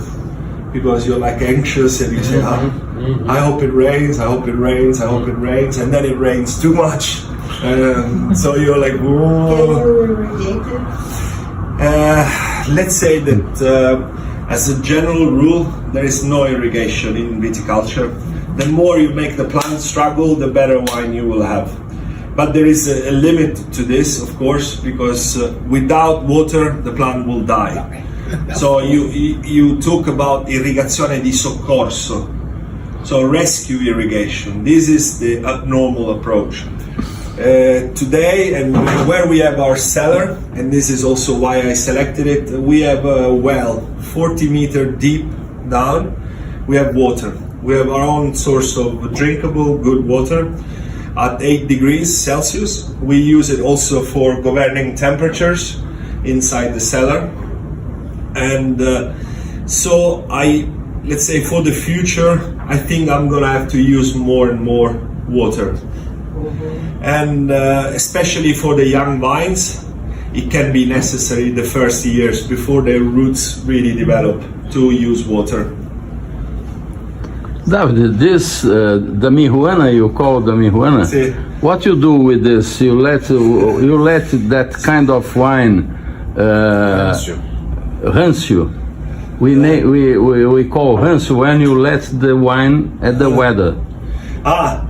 because you're like anxious and you say, I hope it rains, I hope it rains, I hope it rains, and then it rains too much. So you're like, whoa. Can you irrigate it? Let's say that as a general rule, there is no irrigation in viticulture. The more you make the plant struggle, the better wine you will have. But there is a limit to this, of course, because without water, the plant will die. So you talk about irrigazione di soccorso, so rescue irrigation. This is the normal approach. Today, and where we have our cellar, and this is also why I selected it, we have a well 40 meters deep down. We have water. We have our own source of drinkable, good water at 8 degrees Celsius. We use it also for governing temperatures inside the cellar. And so let's say for the future, I think I'm gonna have to use more and more water. And especially for the young vines, it can be necessary the first years before their roots really develop to use water. David, this Damijuana, you call Damijuana? Si. What you do with this? You let that kind of wine rancio. We call rancio when you let the wine at the weather.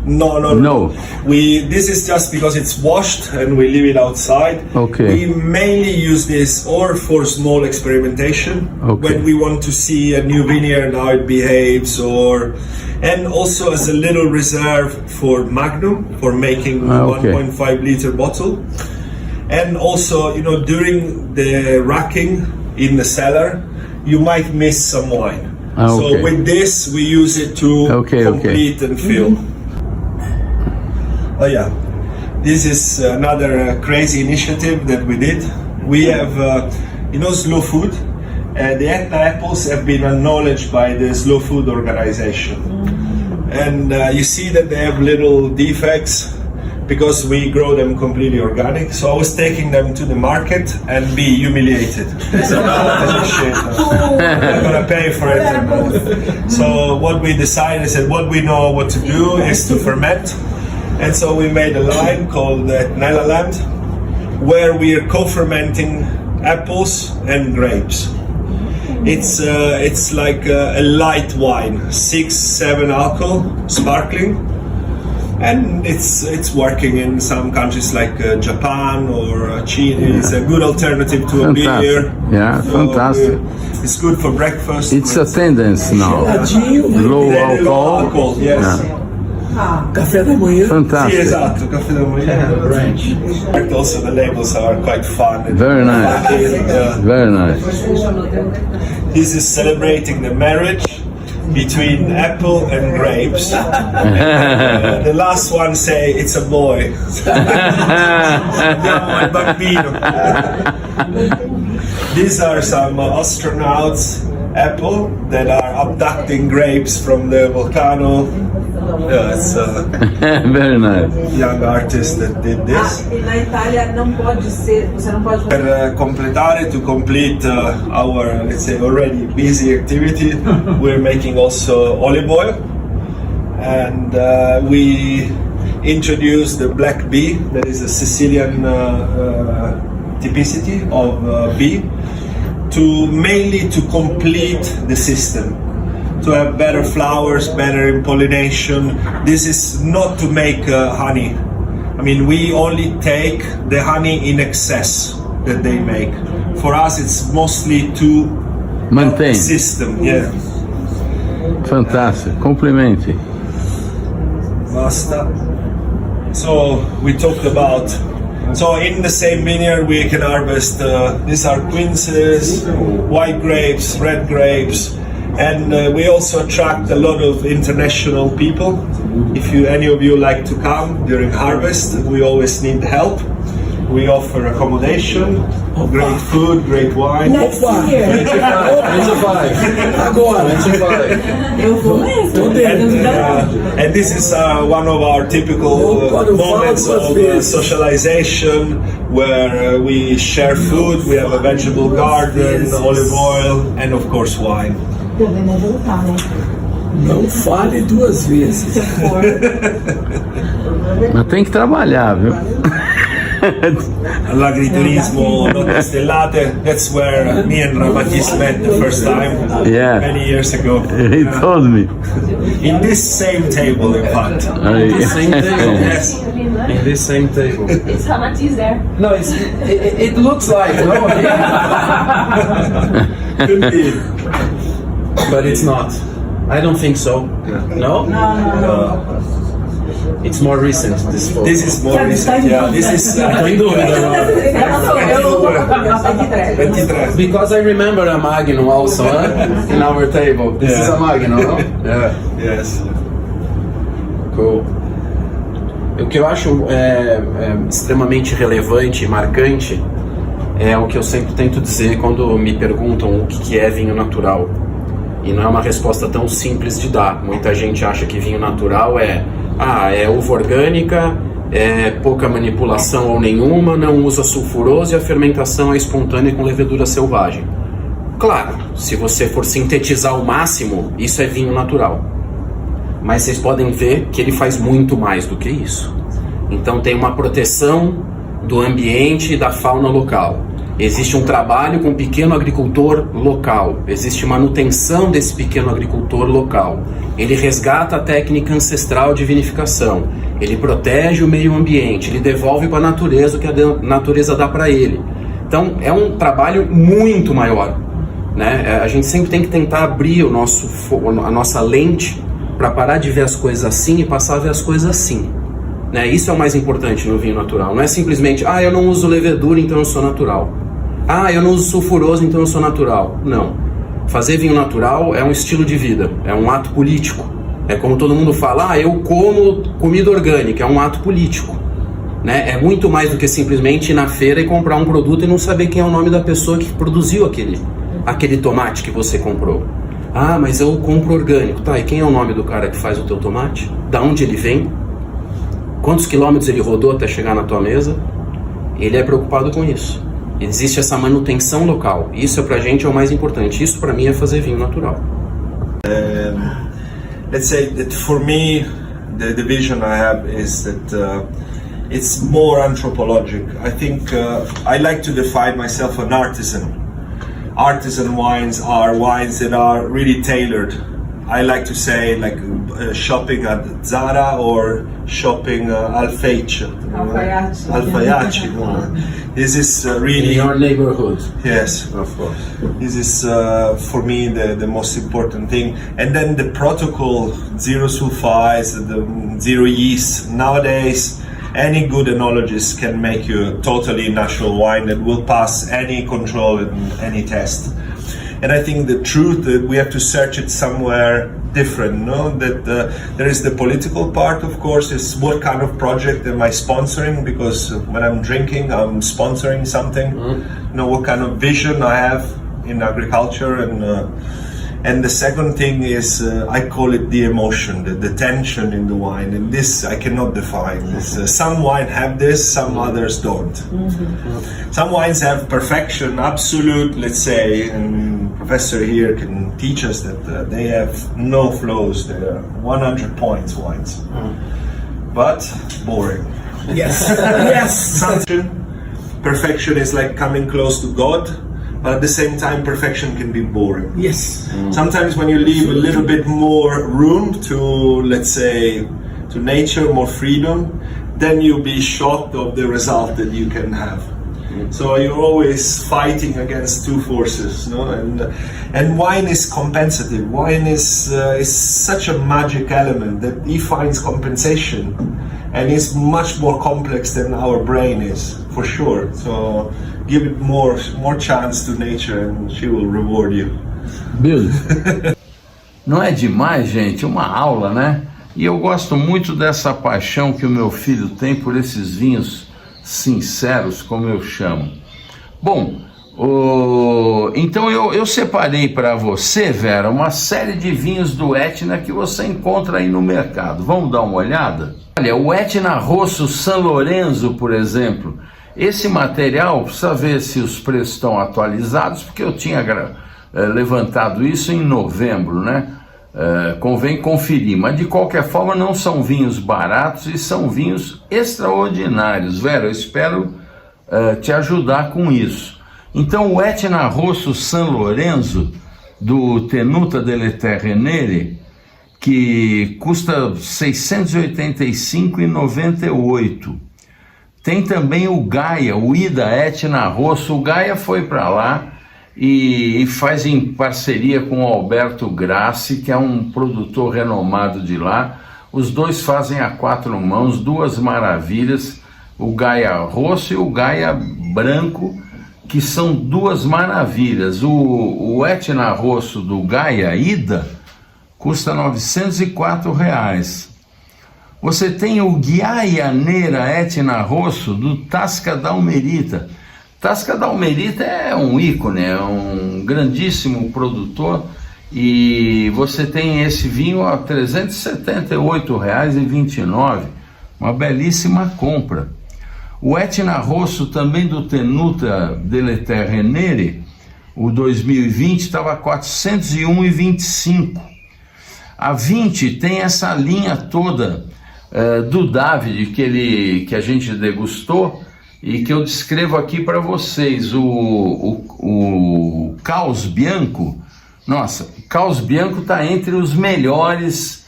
No. This is just because it's washed and we leave it outside. Okay. We mainly use this or for small experimentation, when we want to see a new vineyard, how it behaves, and also as a little reserve for Magnum, for making 1.5 liter bottle. And also, during the racking in the cellar, you might miss some wine. So with this, we use it to complete and fill. Oh yeah, this is another crazy initiative that we did. We have, Slow Food. The Etna apples have been acknowledged by the Slow Food organization. And you see that they have little defects because we grow them completely organic. So I was taking them to the market and be humiliated. Shit, I'm gonna pay for it. So what we decided is that what we know what to do is to ferment. And so we made a line called Nella Land, where we are co-fermenting apples and grapes. It's like a light wine, 6-7 alcohol, sparkling. And it's working in some countries like Japan or Chile. It's a good alternative to a beer. Yeah, fantastic. It's good for breakfast. It's a tendency now. Low alcohol. Yes. Café da manhã. Fantastic. Sì, esatto, caffè da manhã. Also the labels are quite fun. Very nice. Very nice. This is celebrating the marriage between apple and grapes. The last one say it's a boy. Bambino. These are some astronauts apple that are abducting grapes from the volcano. It's very nice. Young artist that did this. E na Itália não pode ser, você não pode fazer. To complete our, let's say, already busy activity, we're making also olive oil, and we introduced the black bee, that is a Sicilian typicity of bee, mainly to complete the system, to have better flowers, better pollination. This is not to make honey. I mean, we only take the honey in excess that they make. For us, it's mostly to maintain the system. Yeah. Fantastic. Complimenti. Basta. So we talked about. So in the same vineyard we can harvest. These are quinces, white grapes, red grapes. And we also attract a lot of international people. If any of you like to come during harvest, we always need help. we offer accommodation, great food, great wine. Next year. 25. Agora. 25. Eu vou mesmo. And this is one of our typical moments of socialization, where we share food, we have a vegetable garden, olive oil, and of course wine. Podemos voltar, né? Não fale duas vezes. Mas tem que trabalhar, viu? L'agriturismo Notte Stellate, that's where me and Ramatis met the first time, Yeah. many years ago. He told me. In this same table, in fact. Same table. Yes. In this same table. It's Ramatiz there. No, it looks like, no? Could be. But it's not. I don't think so. No? It's more recent, this photo. This is more recent. Yeah, this is Tô em dúvida agora. Aqui atrás. 23. Because I remember a Magnum also, in our table. This is a Magnum, no? Yeah. Yes. Cool. O que eu acho extremamente relevante e marcante é o que eu sempre tento dizer quando me perguntam o que é vinho natural. E não é uma resposta tão simples de dar. Muita gente acha que vinho natural é uva orgânica, é pouca manipulação ou nenhuma, não usa sulfuroso e a fermentação é espontânea com levedura selvagem. Claro, se você for sintetizar ao máximo, isso é vinho natural. Mas vocês podem ver que ele faz muito mais do que isso. Então tem uma proteção do ambiente e da fauna local. Existe um trabalho com um pequeno agricultor local. Existe manutenção desse pequeno agricultor local. Ele resgata a técnica ancestral de vinificação. Ele protege o meio ambiente. Ele devolve para a natureza o que a natureza dá para ele. Então é um trabalho muito maior, né? A gente sempre tem que tentar abrir a nossa lente para parar de ver as coisas assim e passar a ver as coisas assim, né? Isso é o mais importante no vinho natural. Não é simplesmente, eu não uso levedura, então eu sou natural. Eu não uso sulfuroso, então eu sou natural. Não. Fazer vinho natural é um estilo de vida, é um ato político. É como todo mundo fala, eu como comida orgânica, é um ato político, né? É muito mais do que simplesmente ir na feira e comprar um produto e não saber quem é o nome da pessoa que produziu aquele tomate que você comprou. Mas eu compro orgânico. Tá, e quem é o nome do cara que faz o teu tomate? Da onde ele vem? Quantos quilômetros ele rodou até chegar na tua mesa? Ele é preocupado com isso. Existe essa manutenção local. Isso pra gente é o mais importante. Isso pra mim é fazer vinho natural. Let's say that for me, the vision I have is that it's more anthropologic. I think I like to define myself an artisan. Artisan wines are wines that are really tailored. I like to say like shopping at Zara or shopping Alfaiate. This is really In your neighborhood. yes. Of course. This is for me the most important thing. And then the protocol, zero sulfides, the zero yeast. Nowadays, any good enologist can make you a totally natural wine that will pass any control in any test. And I think the truth that we have to search it somewhere different, no? That there is the political part, of course, is what kind of project am I sponsoring? Because when I'm drinking, I'm sponsoring something. You know, what kind of vision I have in agriculture, and the second thing is I call it the emotion, the tension in the wine, and this I cannot define. Some wine have this, some others don't. Some wines have perfection, absolute, let's say, and professor here can teach us that they have no flaws. They are 100 points wines, but boring. Yes. Yes. Perfection is like coming close to God, but at the same time, perfection can be boring. Yes. Sometimes when you leave a little bit more room to, let's say, to nature, more freedom, then you'll be shocked of the result that you can have. So you're always fighting against two forces, no? And wine is compensative. Wine is such a magic element that he finds compensation, and is much more complex than our brain is, for sure. So give it more chance to nature, and she will reward you. Beleza. Não é demais, gente? Uma aula, né? E eu gosto muito dessa paixão que o meu filho tem por esses vinhos sinceros, como eu chamo. Bom, então eu separei para você, Vera, uma série de vinhos do Etna que você encontra aí no mercado. Vamos dar uma olhada? Olha, o Etna Rosso San Lorenzo, por exemplo, esse material, precisa ver se os preços estão atualizados, porque eu tinha levantado isso em novembro, né? Convém conferir, mas de qualquer forma não são vinhos baratos e são vinhos extraordinários. Vera, eu espero te ajudar com isso. Então o Etna Rosso San Lorenzo do Tenuta delle Terre Nere, que custa R$ 685,98. Tem também o Gaia, o Ida Etna Rosso. O Gaia foi para lá e faz em parceria com o Alberto Grassi, que é um produtor renomado de lá. Os dois fazem a 4 mãos, duas maravilhas, o Gaia Rosso e o Gaia Branco, que são duas maravilhas. O Etna Rosso do Gaia Ida custa R$ 904. Você tem o Ghiaia Nera Etna Rosso do Tasca d'Almerita. Tasca d'Almerita é um ícone, é um grandíssimo produtor, e você tem esse vinho a R$ 378,29, uma belíssima compra. O Etna Rosso também do Tenuta delle Terre Nere, o 2020, estava a R$ 401,25. A 20 tem essa linha toda do David que a gente degustou e que eu descrevo aqui para vocês. O Caos Bianco, nossa, Caos Bianco está entre os melhores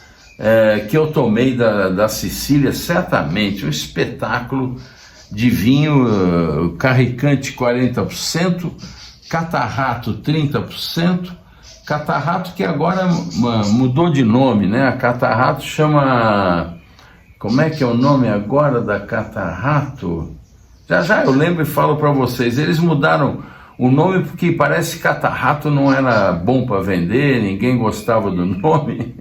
que eu tomei da Sicília, certamente. Um espetáculo de vinho, Carricante 40%, Catarrato 30%, Catarrato que agora mudou de nome, né? A Catarrato chama... Como é que é o nome agora da Catarrato? Já eu lembro e falo para vocês. Eles mudaram o nome porque parece que Catarrato não era bom para vender, ninguém gostava do nome.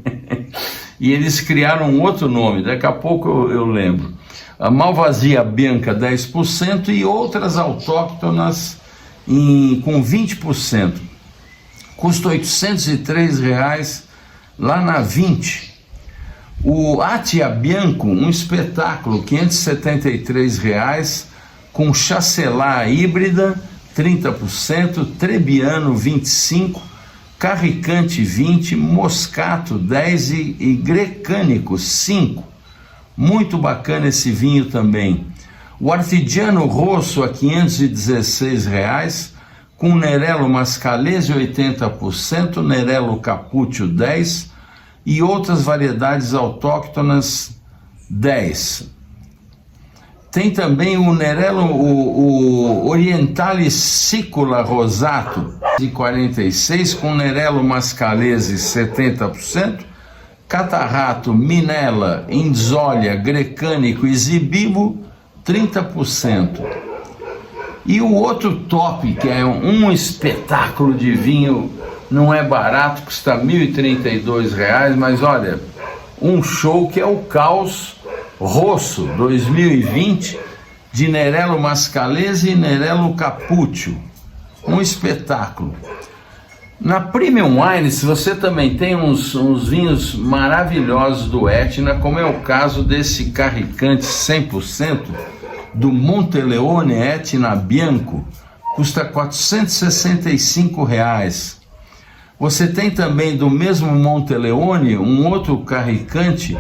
E eles criaram um outro nome, daqui a pouco eu lembro. A Malvasia Bianca 10% e outras autóctonas com 20%. Custa R$ 803 lá na 20. O Atia Bianco, um espetáculo, R$ 573, com Chasselas híbrida 30%, Trebbiano 25%, Carricante 20%, Moscato 10% e Grecânico 5%. Muito bacana esse vinho também. O Artigiano Rosso a R$ 516, com Nerello Mascalese 80%, Nerello Capuccio 10% e outras variedades autóctonas 10%. Tem também o Nerello, o Orientale Sicula Rosato de 46%, com Nerello Mascalese 70%, Catarrato, Minella, Inzolia, Grecânico e Zibibo 30%. E o outro top, que é um espetáculo de vinho, não é barato, custa R$ 1.032, mas olha, um show, que é o Caos Rosso 2020 de Nerello Mascalese e Nerello Capuccio, um espetáculo. Na Premium Wines você também tem uns vinhos maravilhosos do Etna, como é o caso desse Carricante 100% do Monteleone Etna Bianco, custa R$ 465. Você tem também do mesmo Monteleone um outro Carricante,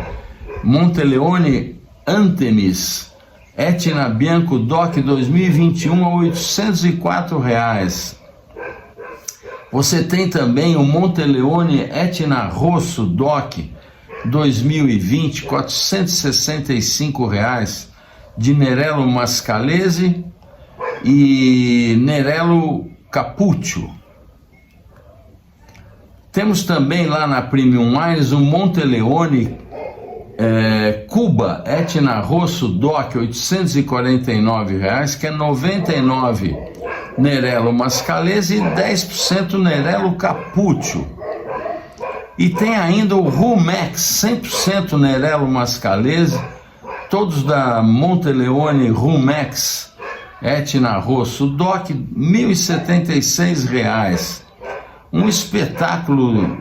Monteleone Antemis Etna Bianco DOC 2021 a R$ 804. Você tem também o Monteleone Etna Rosso DOC 2020, R$ 465, de Nerello Mascalese e Nerello Capuccio. Temos também lá na Premium Wines o Monteleone Cuba Etna Rosso DOC 849, que é 99 Nerello Mascalese e 10% Nerello Capuccio. E tem ainda o Rumex 100% Nerello Mascalese, todos da Monteleone Rumex, Etna Rosso, DOC R$ 1.076. Um espetáculo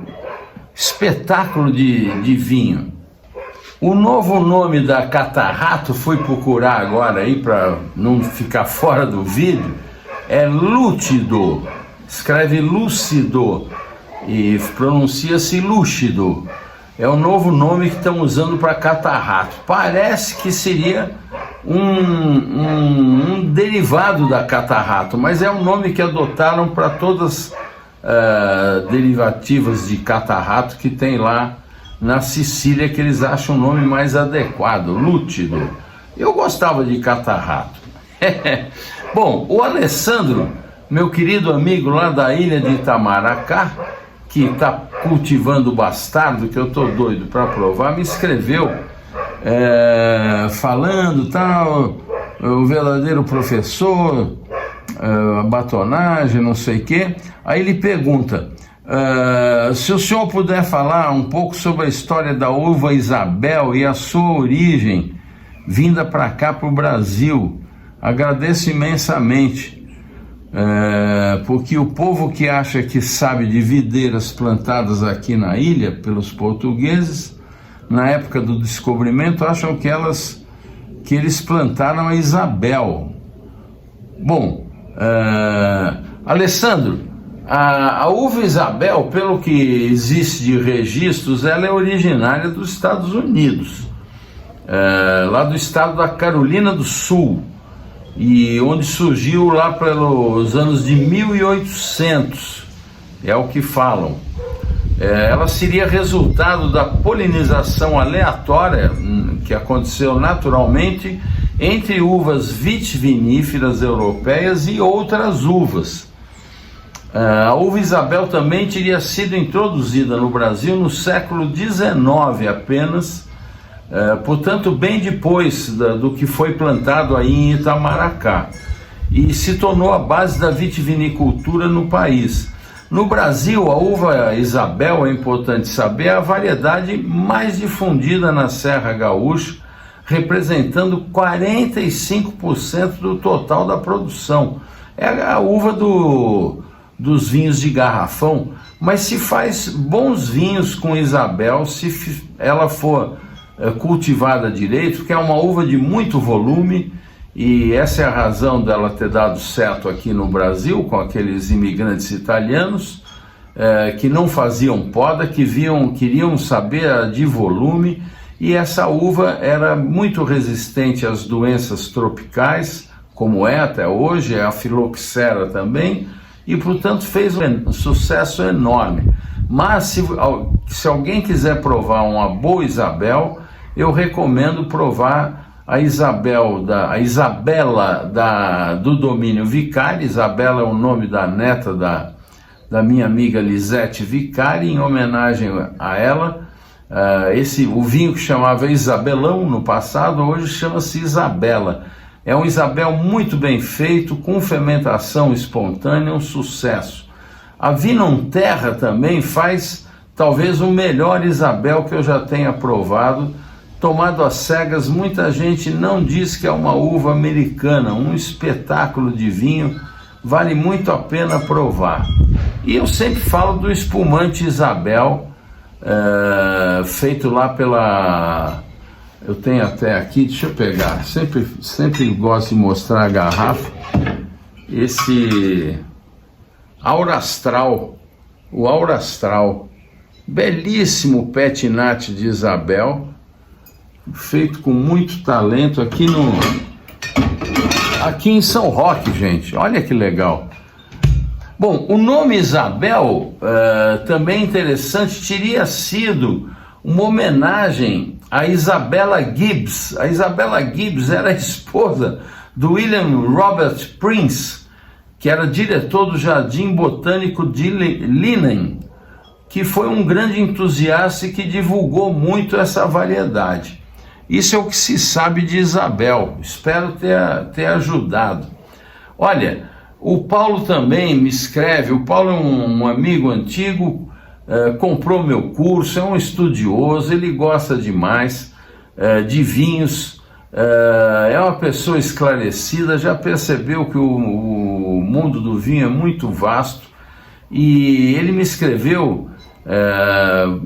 de vinho. O novo nome da Catarrato, fui procurar agora aí para não ficar fora do vídeo, é Lúcido, escreve lúcido e pronuncia-se lúcido. É o novo nome que estão usando para Catarrato. Parece que seria um derivado da Catarrato, mas é o nome que adotaram para todas derivativas de Catarrato que tem lá na Sicília, que eles acham o nome mais adequado, lúcido. Eu gostava de Catarrato. Bom, o Alessandro, meu querido amigo lá da ilha de Itamaracá, que está cultivando bastardo, que eu estou doido para provar, me escreveu falando tal, o verdadeiro professor, a batonagem, não sei o quê. Aí ele pergunta, se o senhor puder falar um pouco sobre a história da uva Isabel e a sua origem, vinda para cá, para o Brasil, agradeço imensamente, porque o povo que acha que sabe de videiras plantadas aqui na ilha pelos portugueses, na época do descobrimento, acham que eles plantaram a Isabel. Bom, Alessandro, a uva Isabel, pelo que existe de registros, ela é originária dos Estados Unidos, lá do estado da Carolina do Sul, e onde surgiu lá pelos anos de 1800, é o que falam. Ela seria resultado da polinização aleatória que aconteceu naturalmente entre uvas vitiviníferas europeias e outras uvas. A uva Isabel também teria sido introduzida no Brasil no século XIX apenas, portanto bem depois do que foi plantado aí em Itamaracá, e se tornou a base da vitivinicultura no país. No Brasil, a uva Isabel, é importante saber, é a variedade mais difundida na Serra Gaúcha, representando 45% do total da produção. É a uva dos vinhos de garrafão, mas se faz bons vinhos com Isabel se ela for cultivada direito, porque é uma uva de muito volume, e essa é a razão dela ter dado certo aqui no Brasil com aqueles imigrantes italianos que não faziam poda, que queriam saber de volume, e essa uva era muito resistente às doenças tropicais, como é até hoje, a filoxera também, e portanto fez um sucesso enorme. Mas se alguém quiser provar uma boa Isabel, eu recomendo provar a Isabela do domínio Vicari. Isabela é o nome da neta da minha amiga Lisete Vicari, em homenagem a ela. O vinho que chamava Isabelão no passado, hoje chama-se Isabela. É um Isabel muito bem feito, com fermentação espontânea, um sucesso. A Vinum Terra também faz talvez o melhor Isabel que eu já tenha provado. Tomado às cegas, muita gente não diz que é uma uva americana, um espetáculo de vinho, vale muito a pena provar. E eu sempre falo do espumante Isabel, feito lá pela... Eu tenho até aqui, deixa eu pegar, sempre gosto de mostrar a garrafa, esse Aurastral, o Aurastral, belíssimo petinate de Isabel, feito com muito talento aqui em São Roque, gente, olha que legal. Bom, o nome Isabel, também interessante, teria sido uma homenagem a Isabella Gibbs. A Isabella Gibbs era a esposa do William Robert Prince, que era diretor do Jardim Botânico de Linen, que foi um grande entusiasta e que divulgou muito essa variedade. Isso é o que se sabe de Isabel, espero ter ajudado. Olha, o Paulo também me escreve, o Paulo é um amigo antigo, comprou meu curso, é um estudioso, ele gosta demais de vinhos, é uma pessoa esclarecida, já percebeu que o mundo do vinho é muito vasto, e ele me escreveu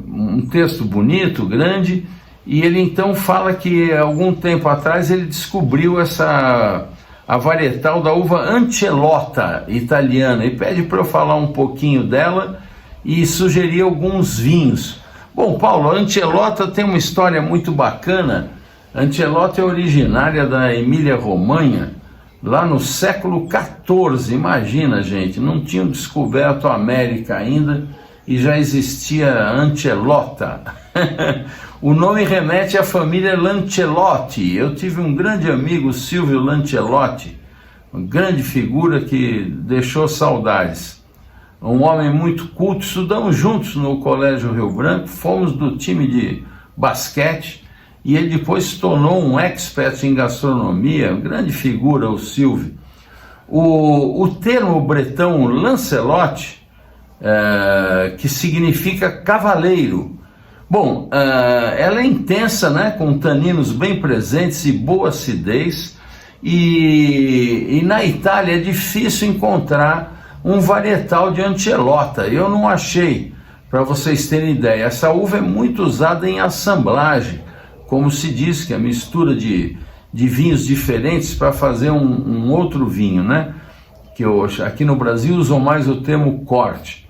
um texto bonito, grande, e ele então fala que algum tempo atrás ele descobriu a varietal da uva Ancelotta italiana, e pede para eu falar um pouquinho dela e sugerir alguns vinhos. Bom, Paulo, a Ancelotta tem uma história muito bacana. A Ancelotta é originária da Emília-Romanha, lá no século XIV, imagina, gente, não tinham descoberto a América ainda e já existia Ancelotta. O nome remete à família Lancelotti. Eu tive um grande amigo, Silvio Lancelotti, uma grande figura que deixou saudades. Um homem muito culto, estudamos juntos no Colégio Rio Branco, fomos do time de basquete, e ele depois se tornou um expert em gastronomia, uma grande figura, o Silvio. O termo bretão Lancelotti, que significa cavaleiro. Bom, ela é intensa, né, com taninos bem presentes e boa acidez, e na Itália é difícil encontrar um varietal de Ancelotta. Eu não achei, para vocês terem ideia. Essa uva é muito usada em assemblagem, como se diz, que é a mistura de vinhos diferentes para fazer um outro vinho, né? Que aqui no Brasil usam mais o termo corte.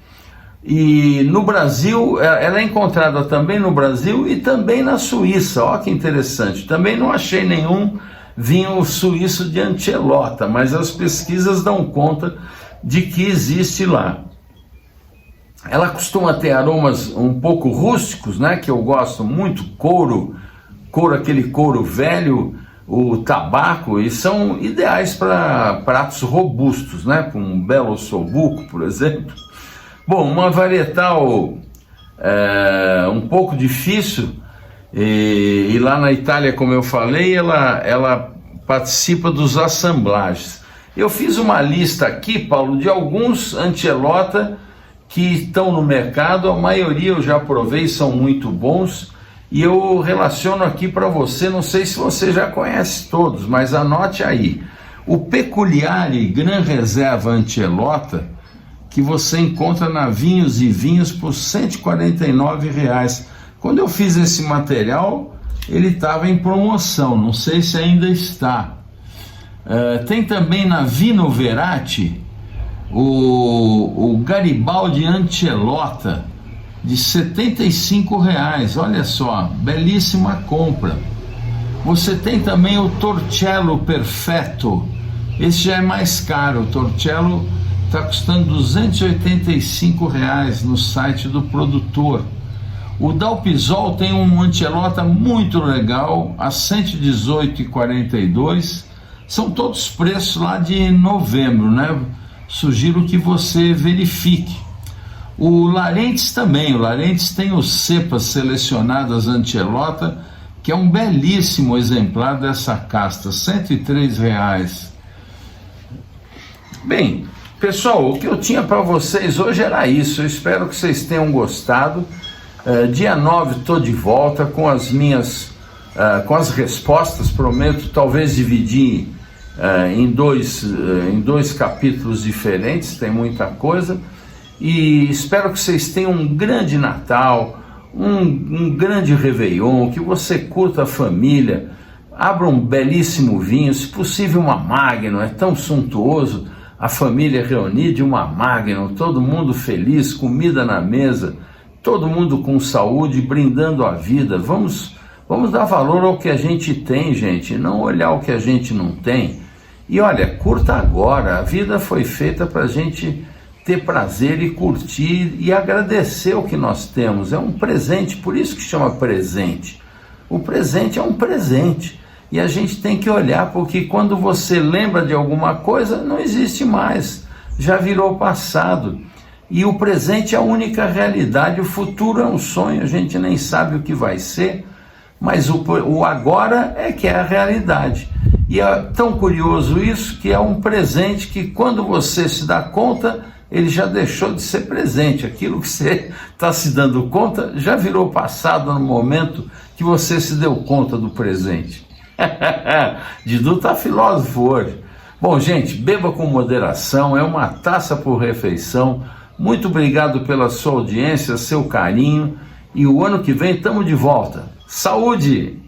E no Brasil, ela é encontrada também no Brasil e também na Suíça. Olha que interessante. Também não achei nenhum vinho suíço de Ancelotta, mas as pesquisas dão conta de que existe lá. Ela costuma ter aromas um pouco rústicos, né, que eu gosto muito, couro, aquele couro velho, o tabaco, e são ideais para pratos robustos, né, com um belo ossobuco, por exemplo. Bom, uma varietal um pouco difícil, e lá na Itália, como eu falei, ela participa dos assemblagens. Eu fiz uma lista aqui, Paulo, de alguns Ancelotta que estão no mercado. A maioria eu já provei, são muito bons, e eu relaciono aqui para você. Não sei se você já conhece todos, mas anote aí. O Peculiare Gran Reserva Ancelotta, que você encontra na Vinhos e Vinhos por R$ 149. Quando eu fiz esse material, ele estava em promoção, não sei se ainda está. Tem também na Vino Verati o Garibaldi Ancelotta de R$ 75, olha só, belíssima compra. Você tem também o Torcello Perfetto, esse já é mais caro. O Torcello está custando R$ 285 no site do produtor. O Dalpisol tem um Ancelotta muito legal a R$ 118,42. São todos preços lá de novembro, né? Sugiro que você verifique. O Larentes também. O Larentes tem os cepas selecionadas Ancelotta, que é um belíssimo exemplar dessa casta, R$ 103. Bem, pessoal, o que eu tinha para vocês hoje era isso. Eu espero que vocês tenham gostado. Dia 9 estou de volta com as minhas com as respostas. Prometo talvez dividir em dois capítulos diferentes, tem muita coisa, e espero que vocês tenham um grande Natal, um grande Réveillon, que você curta a família, abra um belíssimo vinho, se possível uma Magnum, é tão suntuoso a família reunida, uma Magnum, todo mundo feliz, comida na mesa, todo mundo com saúde, brindando a vida. Vamos dar valor ao que a gente tem, gente, não olhar o que a gente não tem. E olha, curta agora, a vida foi feita para a gente ter prazer e curtir e agradecer o que nós temos. É um presente, por isso que chama presente. O presente é um presente, e a gente tem que olhar, porque quando você lembra de alguma coisa, não existe mais, já virou passado. E o presente é a única realidade, o futuro é um sonho, a gente nem sabe o que vai ser, mas o agora é que é a realidade. E é tão curioso isso, que é um presente que quando você se dá conta, ele já deixou de ser presente. Aquilo que você está se dando conta já virou passado no momento que você se deu conta do presente. Didu tá filósofo hoje. Bom, gente, beba com moderação, é uma taça por refeição. Muito obrigado pela sua audiência, seu carinho, e o ano que vem estamos de volta. Saúde!